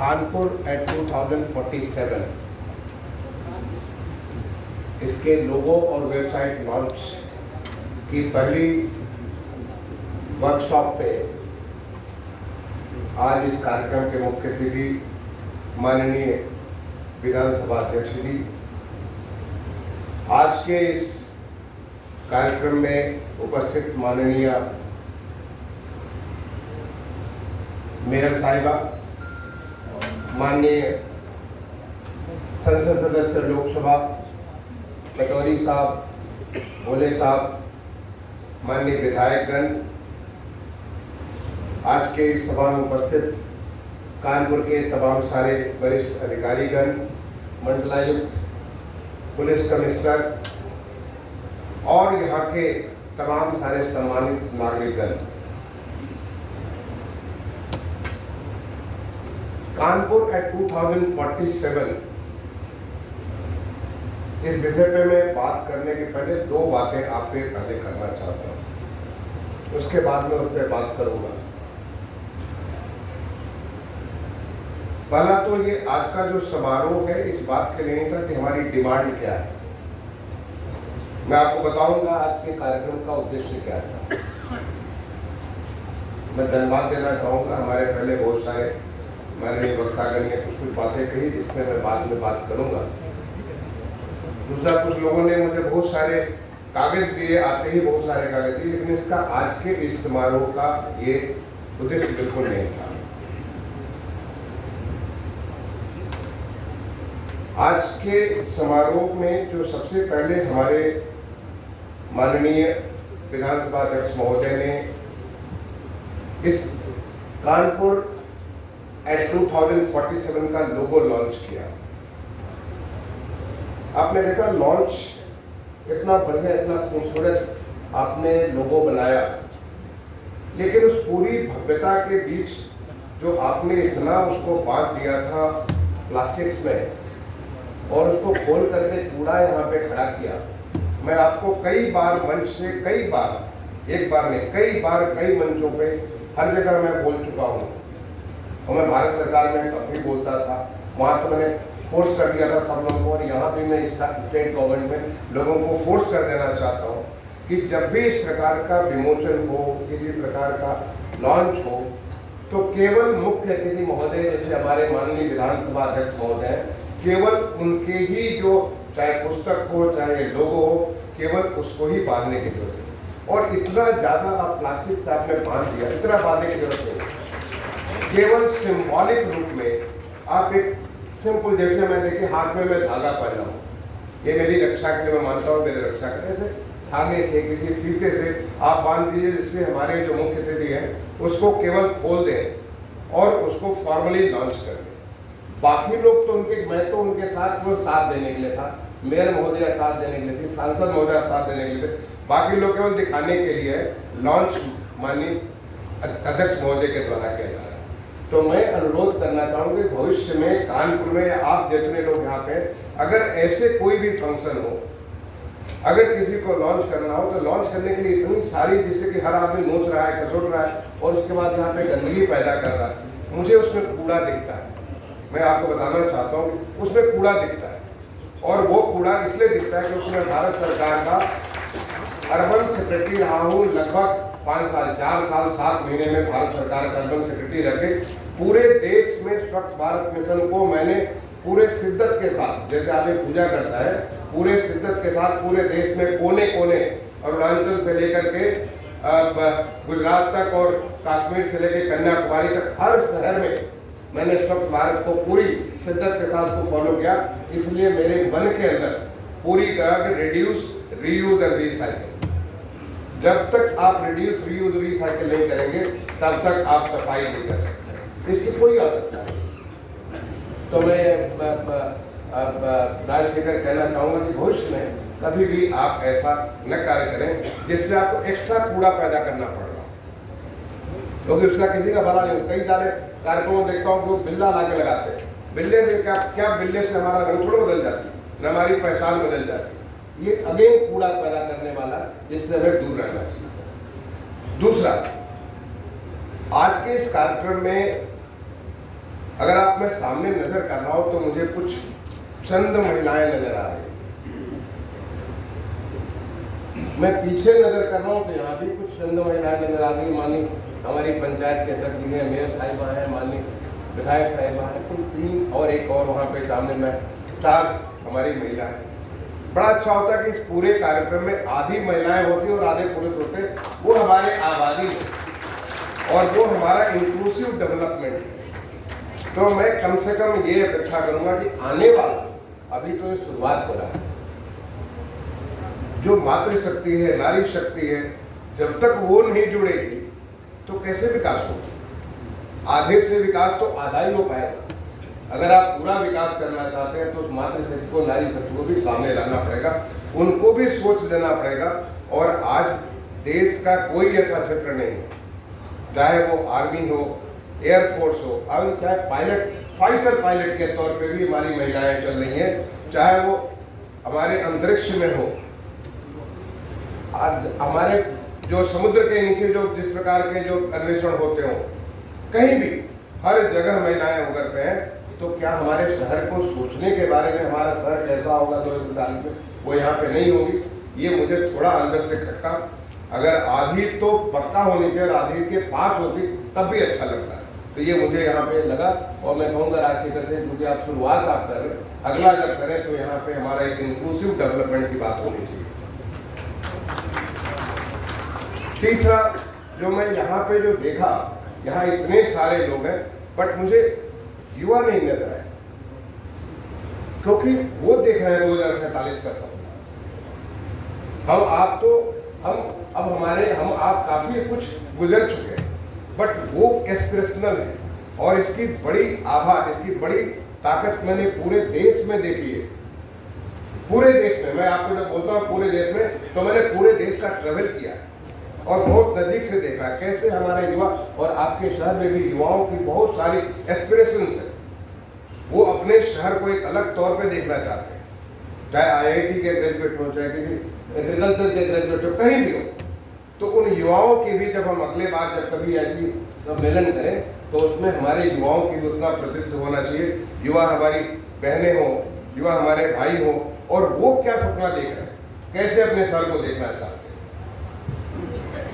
Kanpur eight 2047 इसके लोगो और website launch की पहली वर्कशॉप पे आज इस कार्यक्रम के मुख्य अतिथि माननीय विधानसभा अध्यक्ष जी, आज के इस कार्यक्रम में उपस्थित माननीय मेयर साहिबा, माननीय संसद सदस्य लोकसभा पटौरी साहब, भोले साहब, माननीय विधायकगण, आज के इस सभा में उपस्थित कानपुर के तमाम सारे वरिष्ठ अधिकारीगण, मंडलायुक्त, पुलिस कमिश्नर और यहाँ के तमाम सारे सम्मानित नागरिकगण, कानपुर एट 2047 इस विषय पे मैं बात करने के पहले दो बातें आपसे पहले करना चाहता हूँ, उसके बाद मैं उस पर बात करूंगा। पहला तो ये आज का जो समारोह है इस बात के लिए नहीं था कि हमारी डिमांड क्या है। मैं आपको बताऊंगा आज के कार्यक्रम का उद्देश्य क्या था। मैं धन्यवाद देना चाहूंगा, हमारे पहले बहुत सारे माननीय वक्तागण ने कुछ बातें कही जिसमें मैं बाद में बात करूंगा। दूसरा, कुछ लोगों ने मुझे बहुत सारे कागज दिए, आते ही बहुत सारे कागज दिए, लेकिन इसका आज के इस समारोह का ये उद्देश्य बिल्कुल नहीं था। आज के समारोह में जो सबसे पहले हमारे माननीय विधानसभा अध्यक्ष महोदय ने इस कानपुर एट 2047 का लोगो लॉन्च किया। आपने देखा लॉन्च इतना बढ़िया, इतना खूबसूरत आपने लोगो बनाया, लेकिन उस पूरी भव्यता के बीच जो आपने इतना उसको बांध दिया था प्लास्टिक्स में और उसको खोल करके कूड़ा यहाँ पे खड़ा किया। मैं आपको कई बार मंच से, कई बार, एक बार नहीं, कई बार कई मंचों पे हर जगह मैं बोल चुका हूँ और मैं भारत सरकार में तब भी बोलता था, वहाँ तो मैंने फोर्स कर दिया था सब लोगों को, और यहाँ भी मैं स्टेट गवर्नमेंट में लोगों को फोर्स कर देना चाहता हूँ कि जब भी इस प्रकार का विमोचन हो, किसी प्रकार का लॉन्च हो, तो केवल मुख्य अतिथि महोदय जैसे हमारे माननीय विधानसभा अध्यक्ष महोदय हैं, केवल उनके ही जो चाहे पुस्तक हो चाहे लोगो हो, केवल उसको ही बांधने की जरूरत है। और इतना ज़्यादा आप प्लास्टिक से आपने बांध दिया, इतना बांधने की जरूरत नहीं। केवल सिंबॉलिक रूप में आप एक सिंपल, जैसे मैं देखिए हाथ में मैं धागा पहना हूँ, ये मेरी रक्षा के लिए मैं मानता हूँ, मेरी रक्षा करने से धागे से, किसी फीते से आप बांध दीजिए, जिससे हमारे जो मुख्य अतिथि हैं उसको केवल खोल दें और उसको फॉर्मली लॉन्च कर दें। बाकी लोग तो उनके, मैं तो उनके साथ वो साथ देने के लिए था, मेयर महोदय साथ देने के लिए थी, सांसद महोदय साथ देने के लिए थे, बाकी लोग केवल दिखाने के लिए लॉन्च माननीय अध्यक्ष महोदय के द्वारा किया जा रहा है। तो मैं अनुरोध करना चाहूँगी भविष्य में कानपुर में या आप जितने लोग यहाँ पे, अगर ऐसे कोई भी फंक्शन हो, अगर किसी को लॉन्च करना हो, तो लॉन्च करने के लिए इतनी सारी, जैसे कि हर आदमी नोच रहा है, कसोट रहा है और उसके बाद यहाँ पे गंदगी पैदा कर रहा है, मुझे उसमें कूड़ा दिखता है। मैं आपको बताना चाहता हूँ कि उसमें कूड़ा दिखता है, और वो कूड़ा इसलिए दिखता है क्योंकि मैं भारत सरकार का अर्बन सेक्रेटरी रहा हूँ लगभग 5 साल, 4 साल 7 महीने में भारत सरकार का अर्बन सेक्रेटरी रह के पूरे देश में स्वच्छ भारत मिशन को मैंने पूरे शिद्दत के साथ, जैसे आदमी पूजा करता है, पूरे शिद्दत के साथ पूरे देश में कोने कोने, अरुणाचल से लेकर के गुजरात तक और कश्मीर से लेकर कन्याकुमारी तक हर शहर में मैंने स्वच्छ भारत को पूरी शिद्दत के साथ को फॉलो किया। इसलिए मेरे मन के अंदर पूरी तरह के रिड्यूस, रीयूज एंड रिसाइकिल, जब तक आप रिड्यूस, रीयूज, रिसाइकिल नहीं करेंगे तब तक आप सफाई नहीं कर सकते, इसकी कोई आवश्यकता नहीं। तो मैं राजशेखर कहना चाहूँगा कि भविष्य में कभी भी आप ऐसा न कार्य करें जिससे आपको एक्स्ट्रा कूड़ा पैदा करना पड़ रहा हो, क्योंकि उसका किसी का भला नहीं। कई सारे कार्यक्रमों देखता हूँ कि बिल्ला ला के लगाते हैं, बिल्ले से क्या बिल्ले से हमारा रंग थोड़ा बदल जाती है, न हमारी पहचान बदल जाती है। ये अगेन कूड़ा पैदा करने वाला, जिससे हमें दूर रहना चाहिए। दूसरा, आज के इस कार्यक्रम में अगर आप मैं सामने नजर कर रहा हूं तो मुझे कुछ चंद महिलाएं नजर आ रही, मैं पीछे नजर कर रहा हूं तो यहाँ भी कुछ चंद महिलाएं नजर आ रही। माननीय हमारी पंचायत के अध्यक्ष जी हैं, मेयर साहिबा हैं, माननीय विधायक साहिबा हैं, कुल 3 और एक और वहाँ पे सामने में 4 हमारी महिला है। बड़ा अच्छा होता है कि इस पूरे कार्यक्रम में आधी महिलाएं होती और आधे पुरुष होते, वो हमारे आबादी है और वो हमारा इंक्लूसिव डेवलपमेंट है। तो मैं कम से कम ये अपेक्षा करूंगा कि आने वाला, अभी तो ये शुरुआत हो रहा है, जो मातृशक्ति है, नारी शक्ति है, जब तक वो नहीं जुड़ेगी तो कैसे विकास होगा। आधे से विकास तो आधा ही हो पाएगा। अगर आप पूरा विकास करना चाहते हैं तो उस मातृशक्ति को, नारी शक्ति को भी सामने लाना पड़ेगा, उनको भी सोच देना पड़ेगा। और आज देश का कोई ऐसा क्षेत्र नहीं, चाहे वो आर्मी हो, एयरफोर्स हो, अब चाहे पायलट, फाइटर पायलट के तौर पे भी हमारी महिलाएं चल रही हैं, चाहे वो हमारे अंतरिक्ष में हो, आज हमारे जो समुद्र के नीचे जो जिस प्रकार के जो अन्वेषण होते हो, कहीं भी हर जगह महिलाएं उभर पे हैं। तो क्या हमारे शहर को सोचने के बारे में, हमारा शहर कैसा होगा 2040 में, वो यहाँ पे नहीं होगी, ये मुझे थोड़ा अंदर से खटका। अगर आधी तो पक्का होनी चाहिए और आधी के पास होती तब भी अच्छा लगता है। तो ये मुझे यहाँ पे लगा और मैं कहूँगा राजशेखर से, क्योंकि आप शुरुआत आप कर रहे हैं, अगला जब करें तो यहाँ पे हमारा एक इंक्लूसिव डेवलपमेंट की बात होनी चाहिए। तीसरा जो मैं यहाँ पे जो देखा, यहाँ इतने सारे लोग हैं बट मुझे युवा नहीं नजर आए, क्योंकि वो देख रहे हैं 2047 का सपना। हम आप काफी कुछ गुजर चुके हैं, बट वो एस्पिरेशनल है और इसकी बड़ी आभा, इसकी बड़ी ताकत मैंने पूरे देश में देखी है। पूरे देश में, मैं आपको जब बोलता हूँ पूरे देश में, तो मैंने पूरे देश का ट्रेवल किया और बहुत नजदीक से देखा कैसे हमारे युवा, और आपके शहर में भी युवाओं की बहुत सारी एस्पिरेशंस है, वो अपने शहर को एक अलग तौर पे देखना चाहते हैं, चाहे आईआईटी के ग्रेजुएट हो, चाहे किसी एग्रीकल्चर के ग्रेजुएट हो, कहीं भी हो। तो उन युवाओं की भी जब हम अगले बार जब कभी ऐसी सम्मेलन करें तो उसमें हमारे युवाओं की भी उतना प्रतिनिधित्व होना चाहिए। युवा हमारी बहनें हो, युवा हमारे भाई हो, और वो क्या सपना देख रहे हैं, कैसे अपने शहर को देखना चाहते हैं,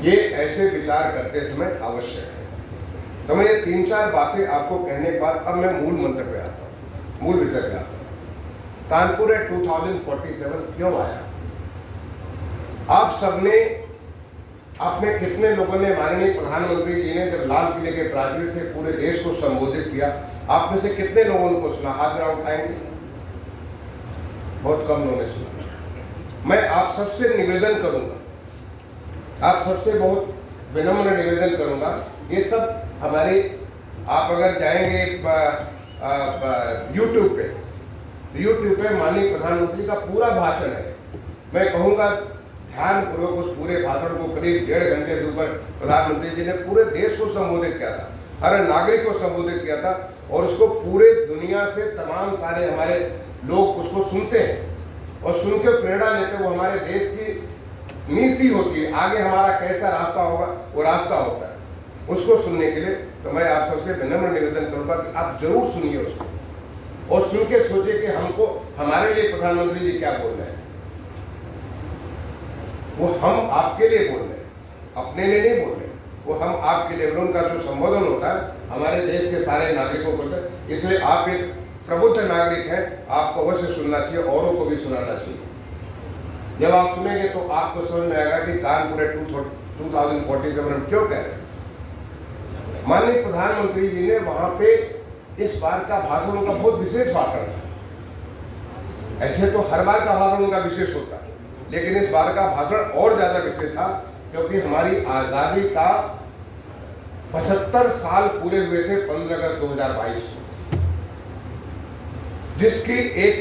ये ऐसे विचार करते समय आवश्यक है। तो मैं ये 3-4 बातें आपको कहने के बाद अब मैं मूल मंत्र पे आता हूँ, मूल विषय पे आता हूँ। कानपुर 2047 क्यों आया? आप सबने, आप में कितने लोगों ने, माननीय प्रधानमंत्री जी ने जब लाल किले के प्राचीर से पूरे देश को संबोधित किया, आप में से कितने लोगों ने सुना? हाथ जरा उठाएंगे। बहुत कम लोगों ने सुना। मैं आप सबसे निवेदन करूंगा, आप सबसे बहुत विनम्र निवेदन करूंगा, ये सब हमारे, आप अगर जाएंगे यूट्यूब पे माननीय प्रधानमंत्री का पूरा भाषण है। मैं कहूँगा ध्यानपूर्वक उस पूरे भाषण को, करीब 1.5 घंटे से ऊपर प्रधानमंत्री जी ने पूरे देश को संबोधित किया था, हर नागरिक को संबोधित किया था, और उसको पूरे दुनिया से तमाम सारे हमारे लोग उसको सुनते हैं और सुन के प्रेरणा लेते हैं। वो हमारे देश की नीति होती है, आगे हमारा कैसा रास्ता होगा वो रास्ता होता है, उसको सुनने के लिए। तो मैं आप सबसे विनम्र निवेदन करूंगा कि आप जरूर सुनिए उसको और सुन के सोचिए कि हमको, हमारे लिए प्रधानमंत्री जी क्या बोल रहे हैं। वो हम आपके लिए बोल रहे हैं, अपने लिए नहीं बोल रहे, वो हम आपके लिए। उनका जो संबोधन होता है हमारे देश के सारे नागरिकों को होता है, इसलिए आप एक प्रबुद्ध नागरिक हैं, आपको अवश्य सुनना चाहिए, औरों को भी सुनाना चाहिए। जब आप सुनेंगे तो आपको समझ में आएगा कि कानपुर 2047 हम क्यों कह रहे हैं। माननीय प्रधानमंत्री जी ने वहां पे इस बार का भाषण, उनका बहुत विशेष भाषण था। ऐसे तो हर बार का भाषण उनका विशेष होता है, लेकिन इस बार का भाषण और ज्यादा विशेष था, क्योंकि हमारी आजादी का 75 साल पूरे हुए थे 15 अगस्त 2022 को, जिसकी एक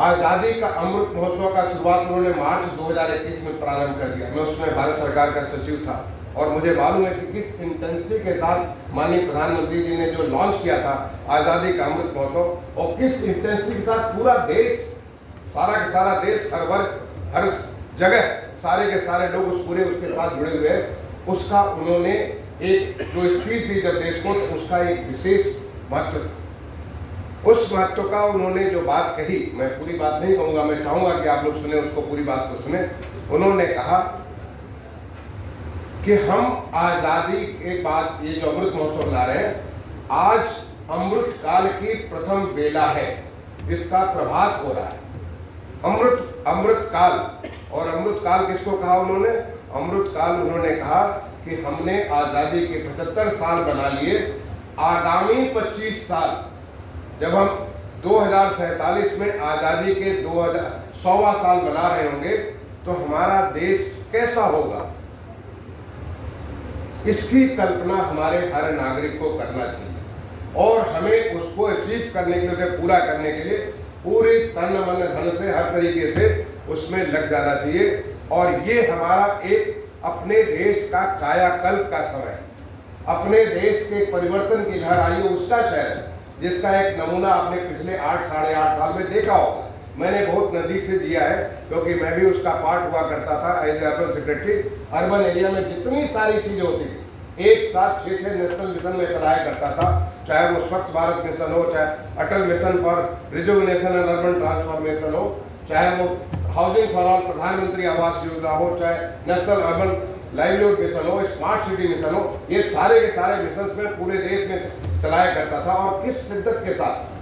आजादी का अमृत महोत्सव का शुरुआत उन्होंने मार्च 2021 में प्रारंभ कर दिया। मैं उसमें भारत सरकार का सचिव था और मुझे मालूम है कि किस इंटेंसिटी के साथ माननीय प्रधानमंत्री जी ने जो लॉन्च किया था आजादी का अमृत महोत्सव, और किस इंटेंसिटी के साथ पूरा देश, सारा का सारा देश, हर वर्ग, हर जगह, सारे के सारे लोग उस पूरे उसके साथ जुड़े हुए हैं। उसका उन्होंने एक जो स्पीच दी जब देश को, तो उसका एक विशेष महत्व था। उस महत्व का उन्होंने जो बात कही, मैं पूरी बात नहीं कहूँगा, मैं चाहूँगा कि आप लोग सुने उसको, पूरी बात को सुने। उन्होंने कहा कि हम आज़ादी के बाद ये जो अमृत महोत्सव ला रहे हैं, आज अमृत काल की प्रथम बेला है, इसका प्रभात हो रहा है। अमृत काल, और अमृत काल किसको कहा उन्होंने? अमृत काल उन्होंने कहा कि हमने आज़ादी के 75 साल बना लिए, आगामी 25 साल जब हम 2047 में आज़ादी के 100वां साल बना रहे होंगे, तो हमारा देश कैसा होगा, इसकी कल्पना हमारे हर नागरिक को करना चाहिए। और हमें उसको अचीव करने के लिए, उसे पूरा करने के लिए पूरी तन मन धन से, हर तरीके से उसमें लग जाना चाहिए। और ये हमारा एक अपने देश का कायाकल्प का समय है, अपने देश के परिवर्तन की लहर आई है, उसका शहर है, जिसका एक नमूना आपने पिछले 8 साढ़े 8 साल में देखा होगा। मैंने बहुत नज़दीक से दिया है, क्योंकि मैं भी उसका पार्ट हुआ करता था as urban secretary. Urban area में जितनी सारी चीज़ें होती थी, एक साथ 6 नेशनल मिशन में चलाया करता था, चाहे वो स्वच्छ भारत मिशन हो, चाहे Atal mission for rejuvenation and urban transformation हो, चाहे वो हाउसिंग फॉर ऑल प्रधानमंत्री आवास योजना हो, चाहे नेशनल अर्बन लाइवलीहुड मिशन हो, स्मार्ट सिटी मिशन हो, ये सारे के सारे मिशन में पूरे देश में चलाया करता था। और किस शिद्दत के साथ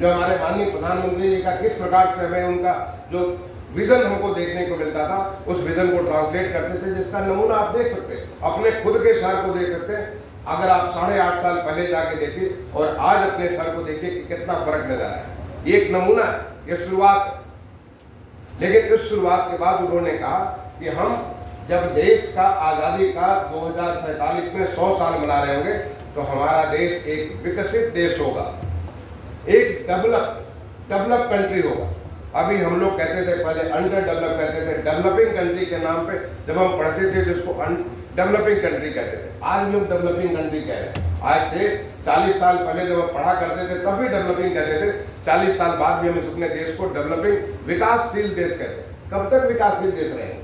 जो हमारे माननीय प्रधानमंत्री जी का, किस प्रकार से हमें उनका जो विजन हमको देखने को मिलता था, उस विजन को ट्रांसलेट करते थे, जिसका नमूना आप देख सकते हैं, अपने खुद के शहर को देख सकते हैं। अगर आप 8.5 साल पहले जाके देखिए और आज अपने शहर को देखिए कि कितना फर्क नजर आया है। एक नमूना, ये शुरुआत है। लेकिन इस शुरुआत के बाद उन्होंने कहा कि हम जब देश का आज़ादी का 2047 में 100 साल मना रहे होंगे, तो हमारा देश एक विकसित देश होगा, एक डेवलप कंट्री होगा। अभी हम लोग कहते थे पहले अंडर डेवलप कहते थे, डेवलपिंग कंट्री के नाम पे जब हम पढ़ते थे जिसको डेवलपिंग कंट्री कहते थे, आज लोग डेवलपिंग कंट्री कह रहे हैं। आज से 40 साल पहले जब हम पढ़ा करते थे तब भी डेवलपिंग कहते थे, 40 साल बाद भी हम अपने देश को डेवलपिंग विकासशील देश कहते हैं। कब तक विकासशील देश रहेंगे?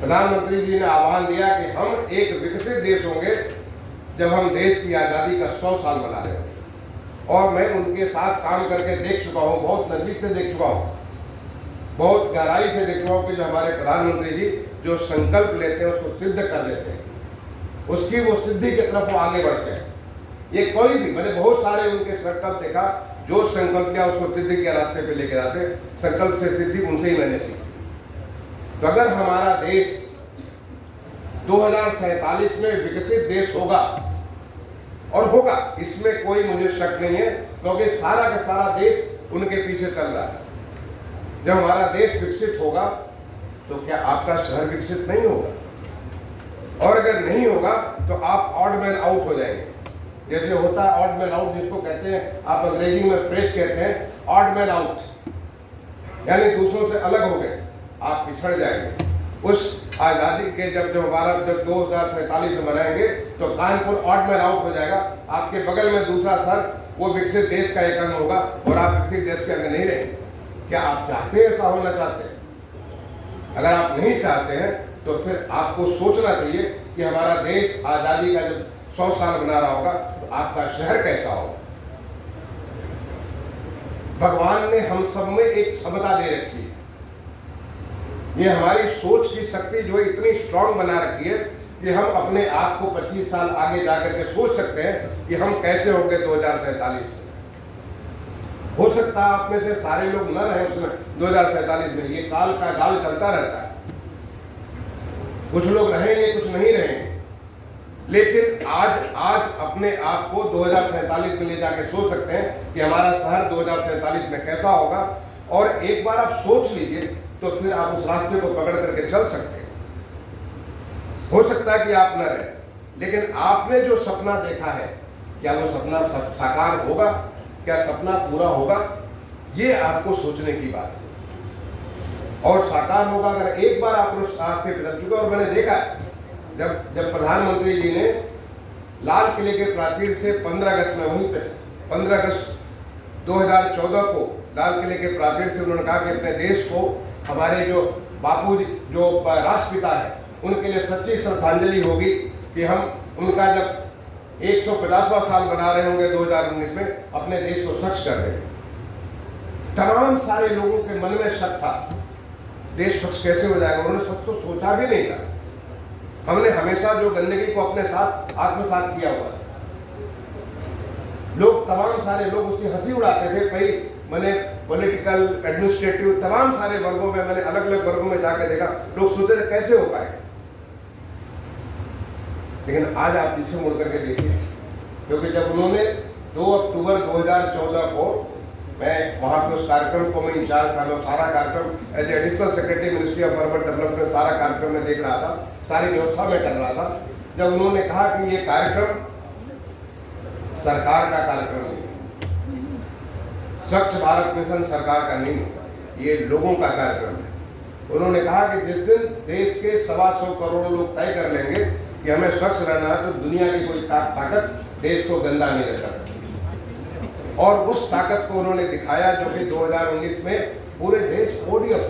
प्रधानमंत्री जी ने आह्वान दिया कि हम एक विकसित देश होंगे जब हम देश की आज़ादी का 100 साल मना रहे होंगे। और मैं उनके साथ काम करके देख चुका हूँ, बहुत नज़दीक से देख चुका हूँ, बहुत गहराई से देख चुका हूँ कि जो हमारे प्रधानमंत्री जी जो संकल्प लेते हैं उसको सिद्ध कर देते हैं, उसकी वो सिद्धि की तरफ वो आगे बढ़ते हैं। ये कोई भी, मैंने बहुत सारे उनके संकल्प देखा, जो संकल्प लिया उसको सिद्धि के रास्ते पे लेके जाते। संकल्प से सिद्धि उनसे ही मैंने सीखी। तो अगर हमारा देश 2047 में विकसित देश होगा, और होगा, इसमें कोई मुझे शक नहीं है, क्योंकि सारा का सारा देश उनके पीछे चल रहा है। जब हमारा देश विकसित होगा तो क्या आपका शहर विकसित नहीं होगा? और अगर नहीं होगा तो आप ऑड मैन आउट हो जाएंगे। जैसे होता है ऑड मैन आउट, जिसको कहते हैं, आप अंग्रेजी में फ्रेज कहते हैं ऑड मैन आउट, यानी दूसरों से अलग हो गए, आप पिछड़ जाएंगे। उस आज़ादी के जब हमारा 2047 में मनाएंगे तो कानपुर ऑड मैन आउट हो जाएगा, आपके बगल में दूसरा शहर वो विकसित देश का एक अंग होगा और आप विकसित देश के अंग नहीं रहेंगे। क्या आप चाहते हैं ऐसा होना चाहते हैं? अगर आप नहीं चाहते हैं तो फिर आपको सोचना चाहिए कि हमारा देश आज़ादी का जब 100 साल मना रहा होगा तो आपका शहर कैसा होगा। भगवान ने हम सब में एक क्षमता दे रखी है, ये हमारी सोच की शक्ति जो है इतनी स्ट्रांग बना रखी है कि हम अपने आप को 25 साल आगे जाकर के सोच सकते हैं कि हम कैसे होंगे 2047 में। हो सकता है आप में से सारे लोग न रहे उसमें 2047 में, ये काल का गाल चलता रहता है, कुछ लोग रहेंगे कुछ नहीं रहेंगे। लेकिन आज अपने आप को 2047 में ले जाके सोच सकते हैं कि हमारा शहर 2047 में कैसा होगा, और एक बार आप सोच लीजिए तो फिर आप उस रास्ते को पकड़ करके चल सकते हैं। हो सकता है कि आप न रहे, लेकिन आपने जो सपना देखा है, क्या वो सपना साकार होगा? क्या सपना पूरा होगा? ये आपको सोचने की बात है। और साकार होगा अगर एक बार आप उस रास्ते पे चल चुके। और मैंने देखा जब प्रधानमंत्री जी ने लाल किले के प्राचीर से 15 अगस्त में, वहीं पे 15 अगस्त 2014 को लाल किले के प्राचीर से उन्होंने कहा कि अपने देश को, हमारे जो बापू जी जो राष्ट्रपिता है उनके लिए सच्ची श्रद्धांजलि होगी कि हम उनका जब 150वां साल बना रहे होंगे 2019 में, अपने देश को स्वच्छ कर देंगे। तमाम सारे लोगों के मन में शक था देश स्वच्छ कैसे हो जाएगा, उन्होंने स्वच्छ तो सोचा भी नहीं था। हमने हमेशा जो गंदगी को अपने साथ आत्मसात किया हुआ, लोग तमाम सारे लोग उसकी हंसी उड़ाते थे। कई मैंने पॉलिटिकल, एडमिनिस्ट्रेटिव तमाम सारे वर्गों में, मैंने अलग अलग वर्गों में जाकर देखा, लोग सोचते थे कैसे हो पाएगा। लेकिन आज आप पीछे मुड़ करके देखिए, क्योंकि जब उन्होंने 2 अक्टूबर 2014 को, मैं वहाँ पे उस कार्यक्रम को मैं इंचार्ज था, मैं सारा कार्यक्रम as additional secretary ministry of urban development सारा कार्यक्रम में देख रहा था, सारी व्यवस्था में कर रहा था। जब उन्होंने कहा कि ये कार्यक्रम सरकार का कार्यक्रम नहीं, स्वच्छ भारत मिशन सरकार का नहीं होता, ये लोगों का कार्यक्रम है। उन्होंने कहा कि जिस दिन देश के 125 करोड़ लोग तय कर लेंगे कि हमें स्वच्छ रहना है, तो दुनिया की कोई ताकत देश को गंदा नहीं रख सकती। और उस ताकत को उन्होंने दिखाया, जो कि 2019 में पूरे देश ODF,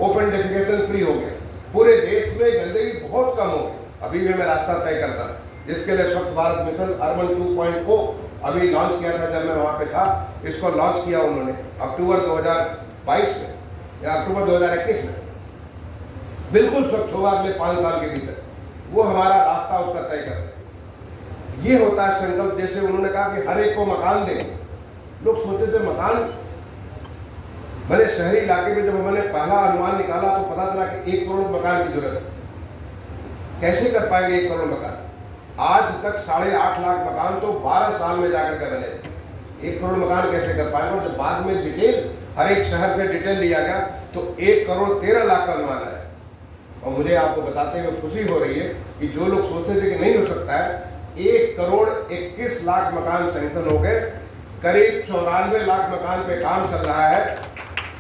ओपन डेफिकेशन फ्री हो गया। पूरे देश में गंदगी बहुत कम हो गई। अभी भी मैं रास्ता तय करता, जिसके लिए स्वच्छ भारत मिशन अर्बन 2.0 अभी लॉन्च किया था, जब मैं वहाँ पे था। इसको लॉन्च किया उन्होंने अक्टूबर 2022 में या अक्टूबर 2021 में। बिल्कुल स्वच्छ होगा अगले 5 साल के भीतर, वो हमारा रास्ता उसका तय करते हैं। ये होता है संकल्प। जैसे उन्होंने कहा कि हर एक को मकान देंगे, लोग सोचते थे मकान। मैंने शहरी इलाके में जब मैंने पहला अनुमान निकाला तो पता चला कि 1 करोड़ मकान की जरूरत है। कैसे कर पाएंगे 1 करोड़ मकान? आज तक 8.5 लाख मकान तो 12 साल में जाकर के बने। 1 करोड़ मकान कैसे कर पाएंगे? और जब बाद में डिटेल हर एक शहर से डिटेल लिया गया तो 1 करोड़ 13 लाख का अनुमान आया। और मुझे आपको बताते हुए खुशी हो रही है कि जो लोग सोचते थे कि नहीं हो सकता है, 1 करोड़ 21 लाख मकान सैंक्शन हो गए। करीब 94 लाख मकान पे काम चल रहा है।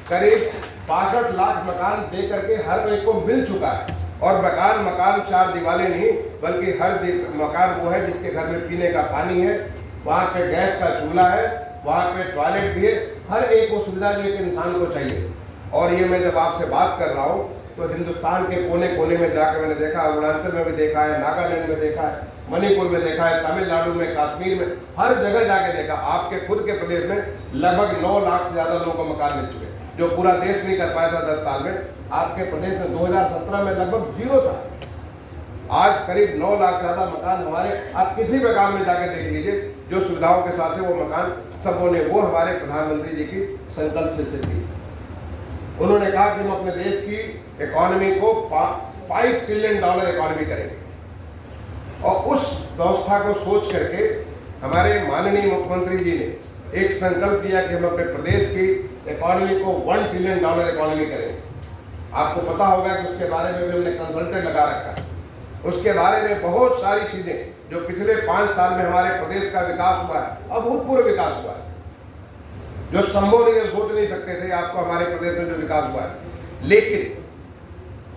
करीब 62 लाख मकान दे करके हर एक को मिल चुका है। और मकान 4 दीवारें नहीं, बल्कि हर मकान वो है जिसके घर में पीने का पानी है, वहाँ पे गैस का चूल्हा है, वहाँ पे टॉयलेट भी है। हर एक वो सुविधा जो एक इंसान को चाहिए। और ये मैं जब आपसे बात कर रहा हूँ तो हिंदुस्तान के कोने कोने में जाकर मैंने देखा, अरुणाचल में भी देखा है, नागालैंड में देखा है, मणिपुर में देखा है, तमिलनाडु में, कश्मीर में, हर जगह जाके देखा। आपके खुद के प्रदेश में लगभग 9 लाख से ज़्यादा लोगों को मकान मिल चुके, जो पूरा देश नहीं कर पाया था 10 साल में। आपके प्रदेश में 2017 में लगभग 0 था। आज करीब 9 लाख से ज़्यादा मकान हमारे, आप किसी मकान में जाके देख लीजिए, जो सुविधाओं के साथ है वो मकान सबों ने, वो हमारे प्रधानमंत्री जी की संकल्प से सिद्धि। उन्होंने कहा कि हम अपने देश की इकोनॉमी को $5 ट्रिलियन इकोनॉमी करेंगे। और उस व्यवस्था को सोच करके हमारे माननीय मुख्यमंत्री जी ने एक संकल्प लिया कि हम अपने प्रदेश की इकोनॉमी को $1 ट्रिलियन इकोनॉमी करेंगे। आपको पता होगा कि उसके बारे में भी हमने कंसल्टेंट लगा रखा है। उसके बारे में बहुत सारी चीजें जो पिछले 5 साल में हमारे प्रदेश का विकास हुआ है, अभूतपूर्व विकास हुआ है, जो संभव नहीं, सोच नहीं सकते थे आपको हमारे प्रदेश में जो विकास हुआ है। लेकिन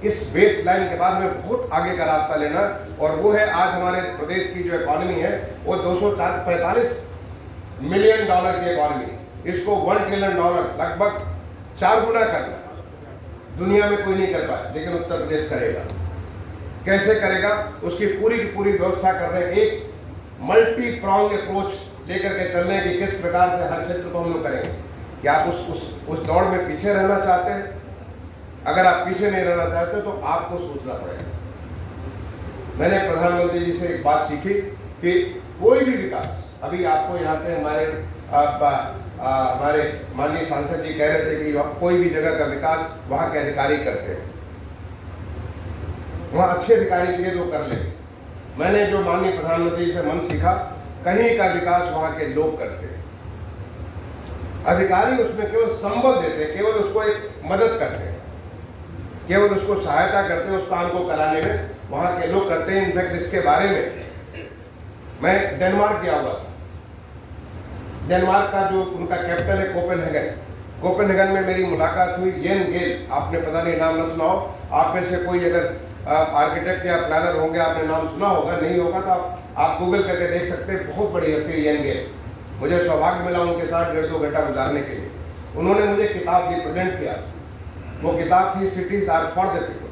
इस बेस लाइन के बाद हमें बहुत आगे का रास्ता लेना, और वो है आज हमारे प्रदेश की जो इकोनॉमी है वो $245 मिलियन की इकोनॉमी। इसको $1 ट्रिलियन लगभग 4 गुना करना दुनिया में कोई नहीं कर पाया, लेकिन उत्तर प्रदेश करेगा। कैसे करेगा? उसकी पूरी की पूरी व्यवस्था कर रहे हैं। एक मल्टी प्रॉन्ग अप्रोच लेकर के चलने की, किस प्रकार से हर क्षेत्र को हम लोग करेंगे। क्या आप उस दौड़ में पीछे रहना चाहते हैं? अगर आप पीछे नहीं रहना चाहते तो आपको सोचना पड़ेगा। मैंने प्रधानमंत्री जी से एक बात सीखी कि कोई भी विकास, अभी आपको यहाँ पे हमारे माननीय सांसद जी कह रहे थे कि कोई भी जगह का विकास वहाँ के अधिकारी करते हैं, वहाँ अच्छे अधिकारी चाहिए जो कर ले। मैंने जो माननीय प्रधानमंत्री जी से मन सीखा, कहीं का विकास वहाँ के लोग करते हैं। अधिकारी उसमें केवल संबल देते हैं, केवल उसको एक मदद करते हैं, केवल उसको सहायता करते हैं उस काम को कराने में, वहाँ के लोग करते हैं। इनफैक्ट इसके बारे में मैं डेनमार्क गया हुआ था। डेनमार्क का जो उनका कैपिटल है कोपेनहेगन में मेरी मुलाकात हुई। येन गेल, आपने पता नहीं नाम न सुना हो, आप में से कोई अगर आर्किटेक्ट या प्लानर होंगे, आपने नाम सुना होगा, नहीं होगा तो आप गूगल करके देख सकते हैं। बहुत बड़ी हस्ती है येन गेल। मुझे सौभाग्य मिला उनके साथ 1.5-2 घंटा गुजारने के लिए। उन्होंने मुझे किताब दी, प्रेजेंट किया। वो किताब थी cities are for the people.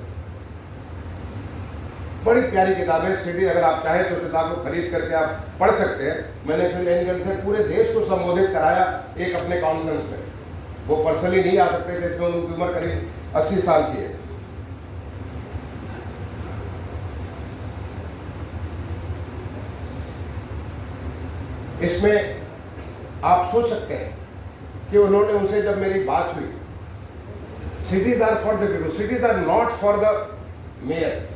बड़ी प्यारी किताब है सिटी, अगर आप चाहें तो किताब को खरीद करके आप पढ़ सकते हैं। मैंने फिर एंगल से पूरे देश को संबोधित कराया एक अपने कॉन्फ्रेंस में। वो पर्सनली नहीं आ सकते थे, इसमें उनकी उम्र करीब 80 साल की है। इसमें आप सोच सकते हैं कि उन्होंने उनसे जब मेरी बात हुई, cities are for the people, cities are not for the mayor,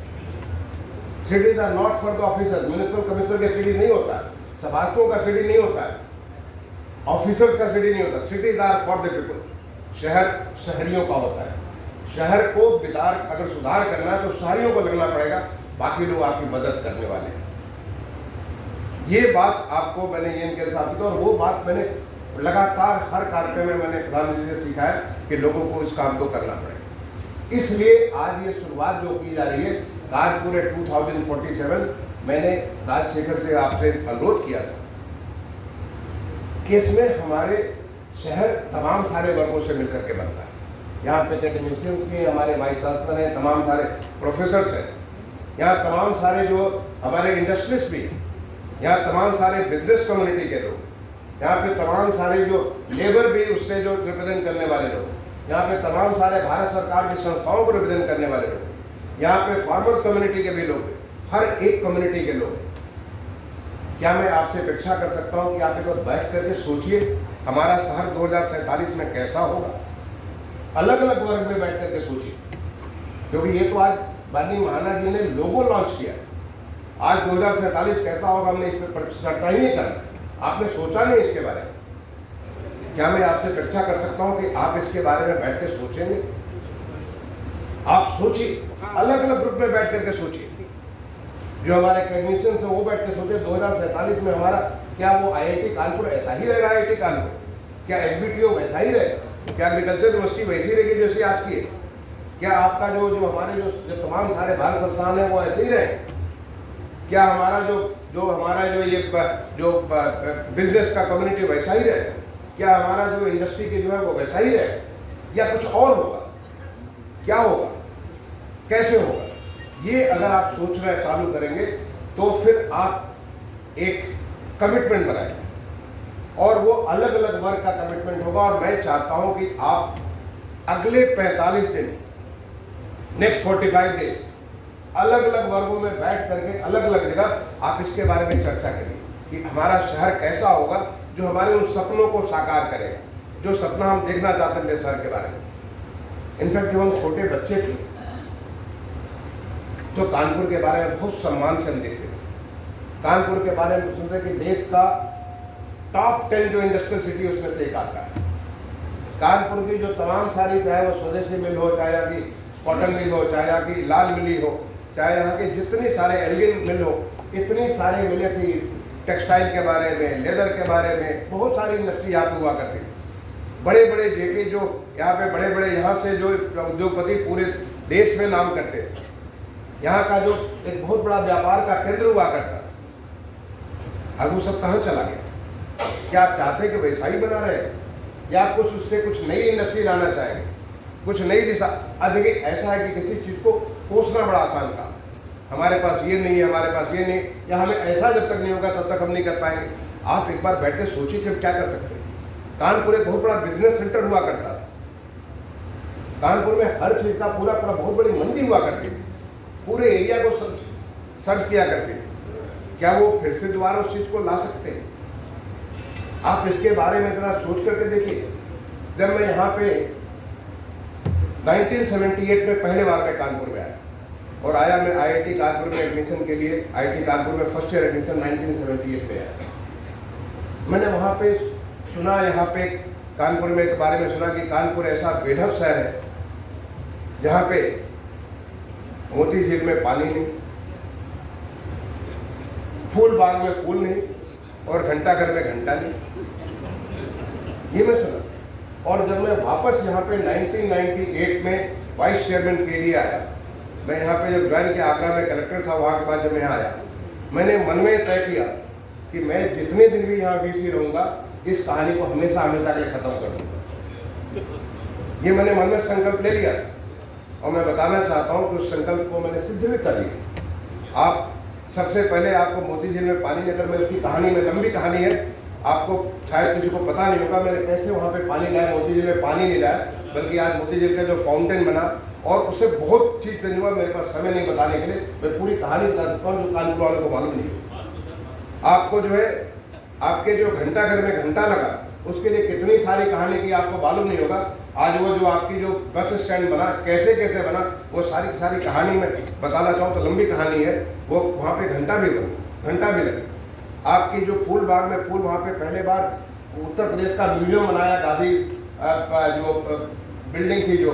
cities are not for the officer. Municipal commissioner का सिटी नहीं होता, सभासदों का सिटी नहीं होता, ऑफिसर्स का सिटी नहीं होता। Cities are for the people. शहर शहरियों का होता है। शहर को विदार अगर सुधार करना है तो शहरियों को लगना पड़ेगा, बाकी लोग आपकी मदद करने वाले हैं। ये बात आपको मैंने ये इनके साथ सीखा, और वो बात मैंने लगातार हर कार्यक्रम में मैंने प्रधानमंत्री से सीखा है कि लोगों को इस काम को करना पड़ेगा। इसलिए आज ये शुरुआत जो की जा रही है कानपुर 2047, मैंने राजशेखर से आपसे अनुरोध किया था कि इसमें हमारे शहर तमाम सारे वर्गों से मिलकर के बनता है। यहाँ पे टेक्नीशियंस भी, हमारे वाइस चांसलर हैं, तमाम सारे प्रोफेसर्स हैं, यहाँ तमाम सारे जो हमारे इंडस्ट्रिस्ट भी हैं, यहाँ तमाम सारे बिजनेस कम्युनिटी के लोग, यहाँ पे तमाम सारे जो लेबर भी उससे जो रिप्रेजेंट करने वाले लोग, यहाँ पे तमाम सारे भारत सरकार की संस्थाओं को रिप्रेजेंट करने वाले लोग, यहाँ पे फार्मर्स कम्युनिटी के भी लोग, हर एक कम्युनिटी के लोग। क्या मैं आपसे अपेक्षा कर सकता हूँ कि आप एक बार बैठ करके सोचिए हमारा शहर 2047 में कैसा होगा? अलग अलग वर्ग में बैठ करके सोचिए, क्योंकि ये तो आज माननीय महाना जी ने लोगो लॉन्च किया। आज 2047 कैसा होगा हमने इस पर चर्चा ही नहीं करना, आपने सोचा नहीं इसके बारे में। क्या मैं आपसे अपेक्षा कर सकता हूं कि आप इसके बारे में बैठ के सोचेंगे? आप सोचिए, अलग अलग ग्रुप में बैठ करके सोचिए। जो हमारे टेक्नीशियंस हैं वो बैठ के सोचे 2047 में हमारा क्या वो IIT कानपुर ऐसा ही रहेगा? IIT कानपुर क्या LBTO वैसा ही रहेगा? क्या एग्रीकल्चर यूनिवर्सिटी वैसी रहेगी जैसी आज की है? क्या आपका जो हमारे जो तमाम सारे भारत संस्थान है वो ऐसे ही रहेंगे? क्या हमारा जो हमारा जो बिजनेस का कम्युनिटी वैसा ही रहेगा? क्या हमारा जो इंडस्ट्री की जो है वो वैसा ही रहेगा, या कुछ और होगा? क्या होगा, कैसे होगा? ये अगर आप सोचना चालू करेंगे तो फिर आप एक कमिटमेंट बनाएंगे, और वो अलग अलग वर्ग का कमिटमेंट होगा। और मैं चाहता हूं कि आप अगले 45 दिन, नेक्स्ट 45 डेज, अलग अलग वर्गों में बैठ करके अलग अलग जगह आप इसके बारे में चर्चा करिए कि हमारा शहर कैसा होगा जो हमारे उन सपनों को साकार करेगा, जो सपना हम देखना चाहते थे शहर के बारे में। इनफैक्ट जो हम छोटे बच्चे थे जो कानपुर के बारे में बहुत सम्मान से हम देखते थे, कानपुर के बारे में सुनते कि देश का टॉप 10 जो इंडस्ट्रियल सिटी उसमें से एक आता है। कानपुर की जो तमाम सारी, चाहे वो स्वदेशी मिल हो, चाहे यहाँ की कॉटन मिल हो, चाहे यहाँ की लाल मिली हो, चाहे यहाँ के जितनी सारे एल्गिन मिल हो, इतनी सारी मिलें थी टेक्सटाइल के बारे में, लेदर के बारे में, बहुत सारी इंडस्ट्री यहाँ पे हुआ करती थी। बड़े बड़े जेके जो यहाँ पे बड़े बड़े यहाँ से जो उद्योगपति पूरे देश में नाम करते थे, यहाँ का जो एक बहुत बड़ा व्यापार का केंद्र हुआ करता था, अब वो सब कहाँ चला गया? क्या आप चाहते कि वैसा ही बना रहे, या आप कुछ उससे कुछ नई इंडस्ट्री लाना चाहेंगे, कुछ नई दिशा? अब देखिए, ऐसा है कि किसी चीज़ को कोसना बड़ा आसान काम है। हमारे पास ये नहीं है, हमारे पास ये नहीं, या हमें ऐसा जब तक नहीं होगा तब तक हम नहीं कर पाएंगे। आप एक बार बैठ के सोचिए कि हम क्या कर सकते हैं। कानपुर एक बहुत बड़ा बिजनेस सेंटर हुआ करता था। कानपुर में हर चीज़ का पूरा बहुत बड़ी मंडी हुआ करती थी, पूरे एरिया को सर्व किया करती थी। क्या वो फिर से दोबारा उस चीज़ को ला सकते हैं? आप इसके बारे में इतना सोच करके देखिए। जब मैं यहाँ पे 1978 में पहले बार मैं कानपुर में आया, और आया मैं IIT कानपुर में एडमिशन के लिए। IIT कानपुर में फर्स्ट ईयर एडमिशन 1978 में आया। मैंने वहाँ पे सुना, यहाँ पे कानपुर में के बारे में सुना कि कानपुर ऐसा बेढब शहर है जहाँ पे मोती झील में पानी नहीं, फूल बाग में फूल नहीं, और घंटाघर में घंटा नहीं। ये मैं सुना। और जब मैं वापस यहाँ पे 1998 में वाइस चेयरमैन के लिए आया, मैं यहाँ पे जब ज्वाइन किया, आगरा में कलेक्टर था, वहाँ के बाद जब मैं आया, मैंने मन में तय किया कि मैं जितने दिन भी यहाँ VC रहूँगा, इस कहानी को हमेशा हमेशा के लिए ख़त्म कर दूँगा। ये मैंने मन में संकल्प ले लिया था, और मैं बताना चाहता हूँ कि उस संकल्प को मैंने सिद्ध भी कर लिया। आप सबसे पहले आपको मोती झील में पानी लेकर, मैं उसकी कहानी में, लंबी कहानी है, आपको शायद किसी को पता नहीं होगा मैंने कैसे वहाँ पे पानी लाया। मोती झील में पानी नहीं लाया, बल्कि आज मोती झील का जो फाउंटेन बना और उससे बहुत चीज़ चेंज हुआ। मेरे पास समय नहीं बताने के लिए, मैं पूरी कहानी बता सकता हूँ जो कानपुर वालों को मालूम नहीं। आपको जो है आपके जो घंटा घर में घंटा लगा, उसके लिए कितनी सारी कहानी की आपको मालूम नहीं होगा। आज वो जो आपकी जो बस स्टैंड बना, कैसे कैसे बना, वो सारी की सारी कहानी में बताना चाहूँ तो लंबी कहानी है। वो वहाँ पे घंटा भी बना, घंटा भी लगा। आपकी जो फूल बाग में फूल, वहाँ पे पहले बार उत्तर प्रदेश का म्यूजियम बनाया। गांधी जो बिल्डिंग थी, जो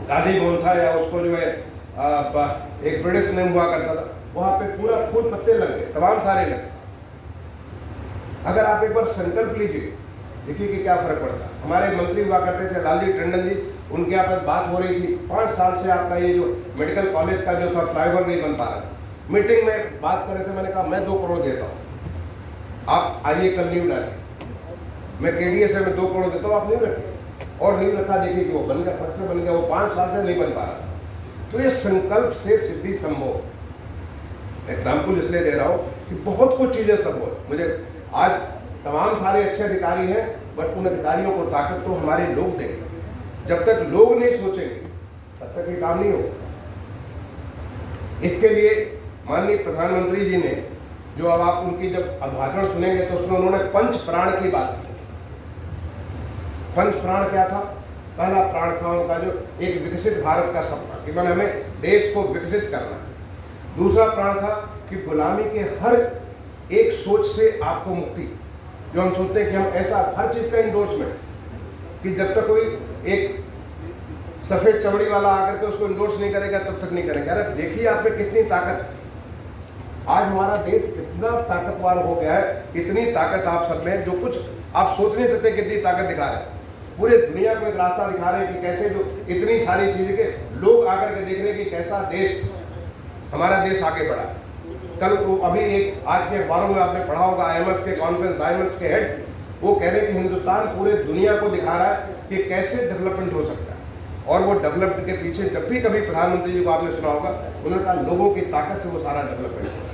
गांधी भवन था, या उसको जो है एक ब्रिटिश नेम हुआ करता था, वहाँ पे पूरा फूल पत्ते लगे, तमाम सारे लगे। अगर आप एक बार संकल्प लीजिए, देखिए कि क्या फर्क पड़ता है। हमारे मंत्री हुआ करते थे लालजी टंडन जी, उनके यहाँ पर बात हो रही थी 5 साल से आपका ये जो मेडिकल कॉलेज का जो था फ्लाईओवर नहीं बन पा रहा था। मीटिंग में बात कर रहे थे, मैंने कहा मैं 2 करोड़ देता हूँ, आप आइए कल नींव डालिए। मैं KDS में 2 करोड़ देता हूँ, आप नींव रखिए। और नींव रखा, देखिए कि वो बन गया, फट से बन गया। वो 5 साल से नहीं बन पा रहा था। तो ये संकल्प से सिद्धि संभव। एग्जाम्पल इसलिए दे रहा हूँ कि बहुत कुछ चीज़ें संभव। मुझे आज तमाम सारे अच्छे अधिकारी हैं, बट उन अधिकारियों को ताकत तो हमारे लोग देंगे। जब तक लोग नहीं सोचेंगे तब तक ये काम नहीं होगा। इसके लिए माननीय प्रधानमंत्री जी ने जो, अब आप उनकी जब भाषण सुनेंगे तो उसमें उन्होंने पंच प्राण की बात की। पंच प्राण क्या था? पहला प्राण था उनका जो एक विकसित भारत का सपना, कि मैंने हमें देश को विकसित करना है। दूसरा प्राण था कि गुलामी के हर एक सोच से आपको मुक्ति। जो हम सोचते हैं कि हम ऐसा, हर चीज का इंडोर्समेंट, कि जब तक कोई एक सफेद चमड़ी वाला आकर के उसको इंडोर्स नहीं करेगा तब तक नहीं करेंगे। अरे देखिए आप में कितनी ताकत है। आज हमारा देश कितना ताकतवर हो गया है, इतनी ताकत आप सब में, जो कुछ आप सोच नहीं सकते कितनी ताकत दिखा रहे हैं। पूरे दुनिया को एक रास्ता दिखा रहे हैं कि कैसे जो इतनी सारी चीजें के लोग आकर के देख रहे हैं कि कैसा देश, हमारा देश आगे बढ़ा। कल अभी एक आज के अखबारों में आपने पढ़ा होगा, IMF के कॉन्फ्रेंस, IMF के हेड वो कह रहे हैं कि हिंदुस्तान पूरे दुनिया को दिखा रहा है कि कैसे डेवलपमेंट हो सकता है। और वो डेवलपमेंट के पीछे जब भी कभी प्रधानमंत्री जी को आपने सुना होगा, उन्होंने कहा लोगों की ताकत से वो सारा डेवलपमेंट हो रहा है।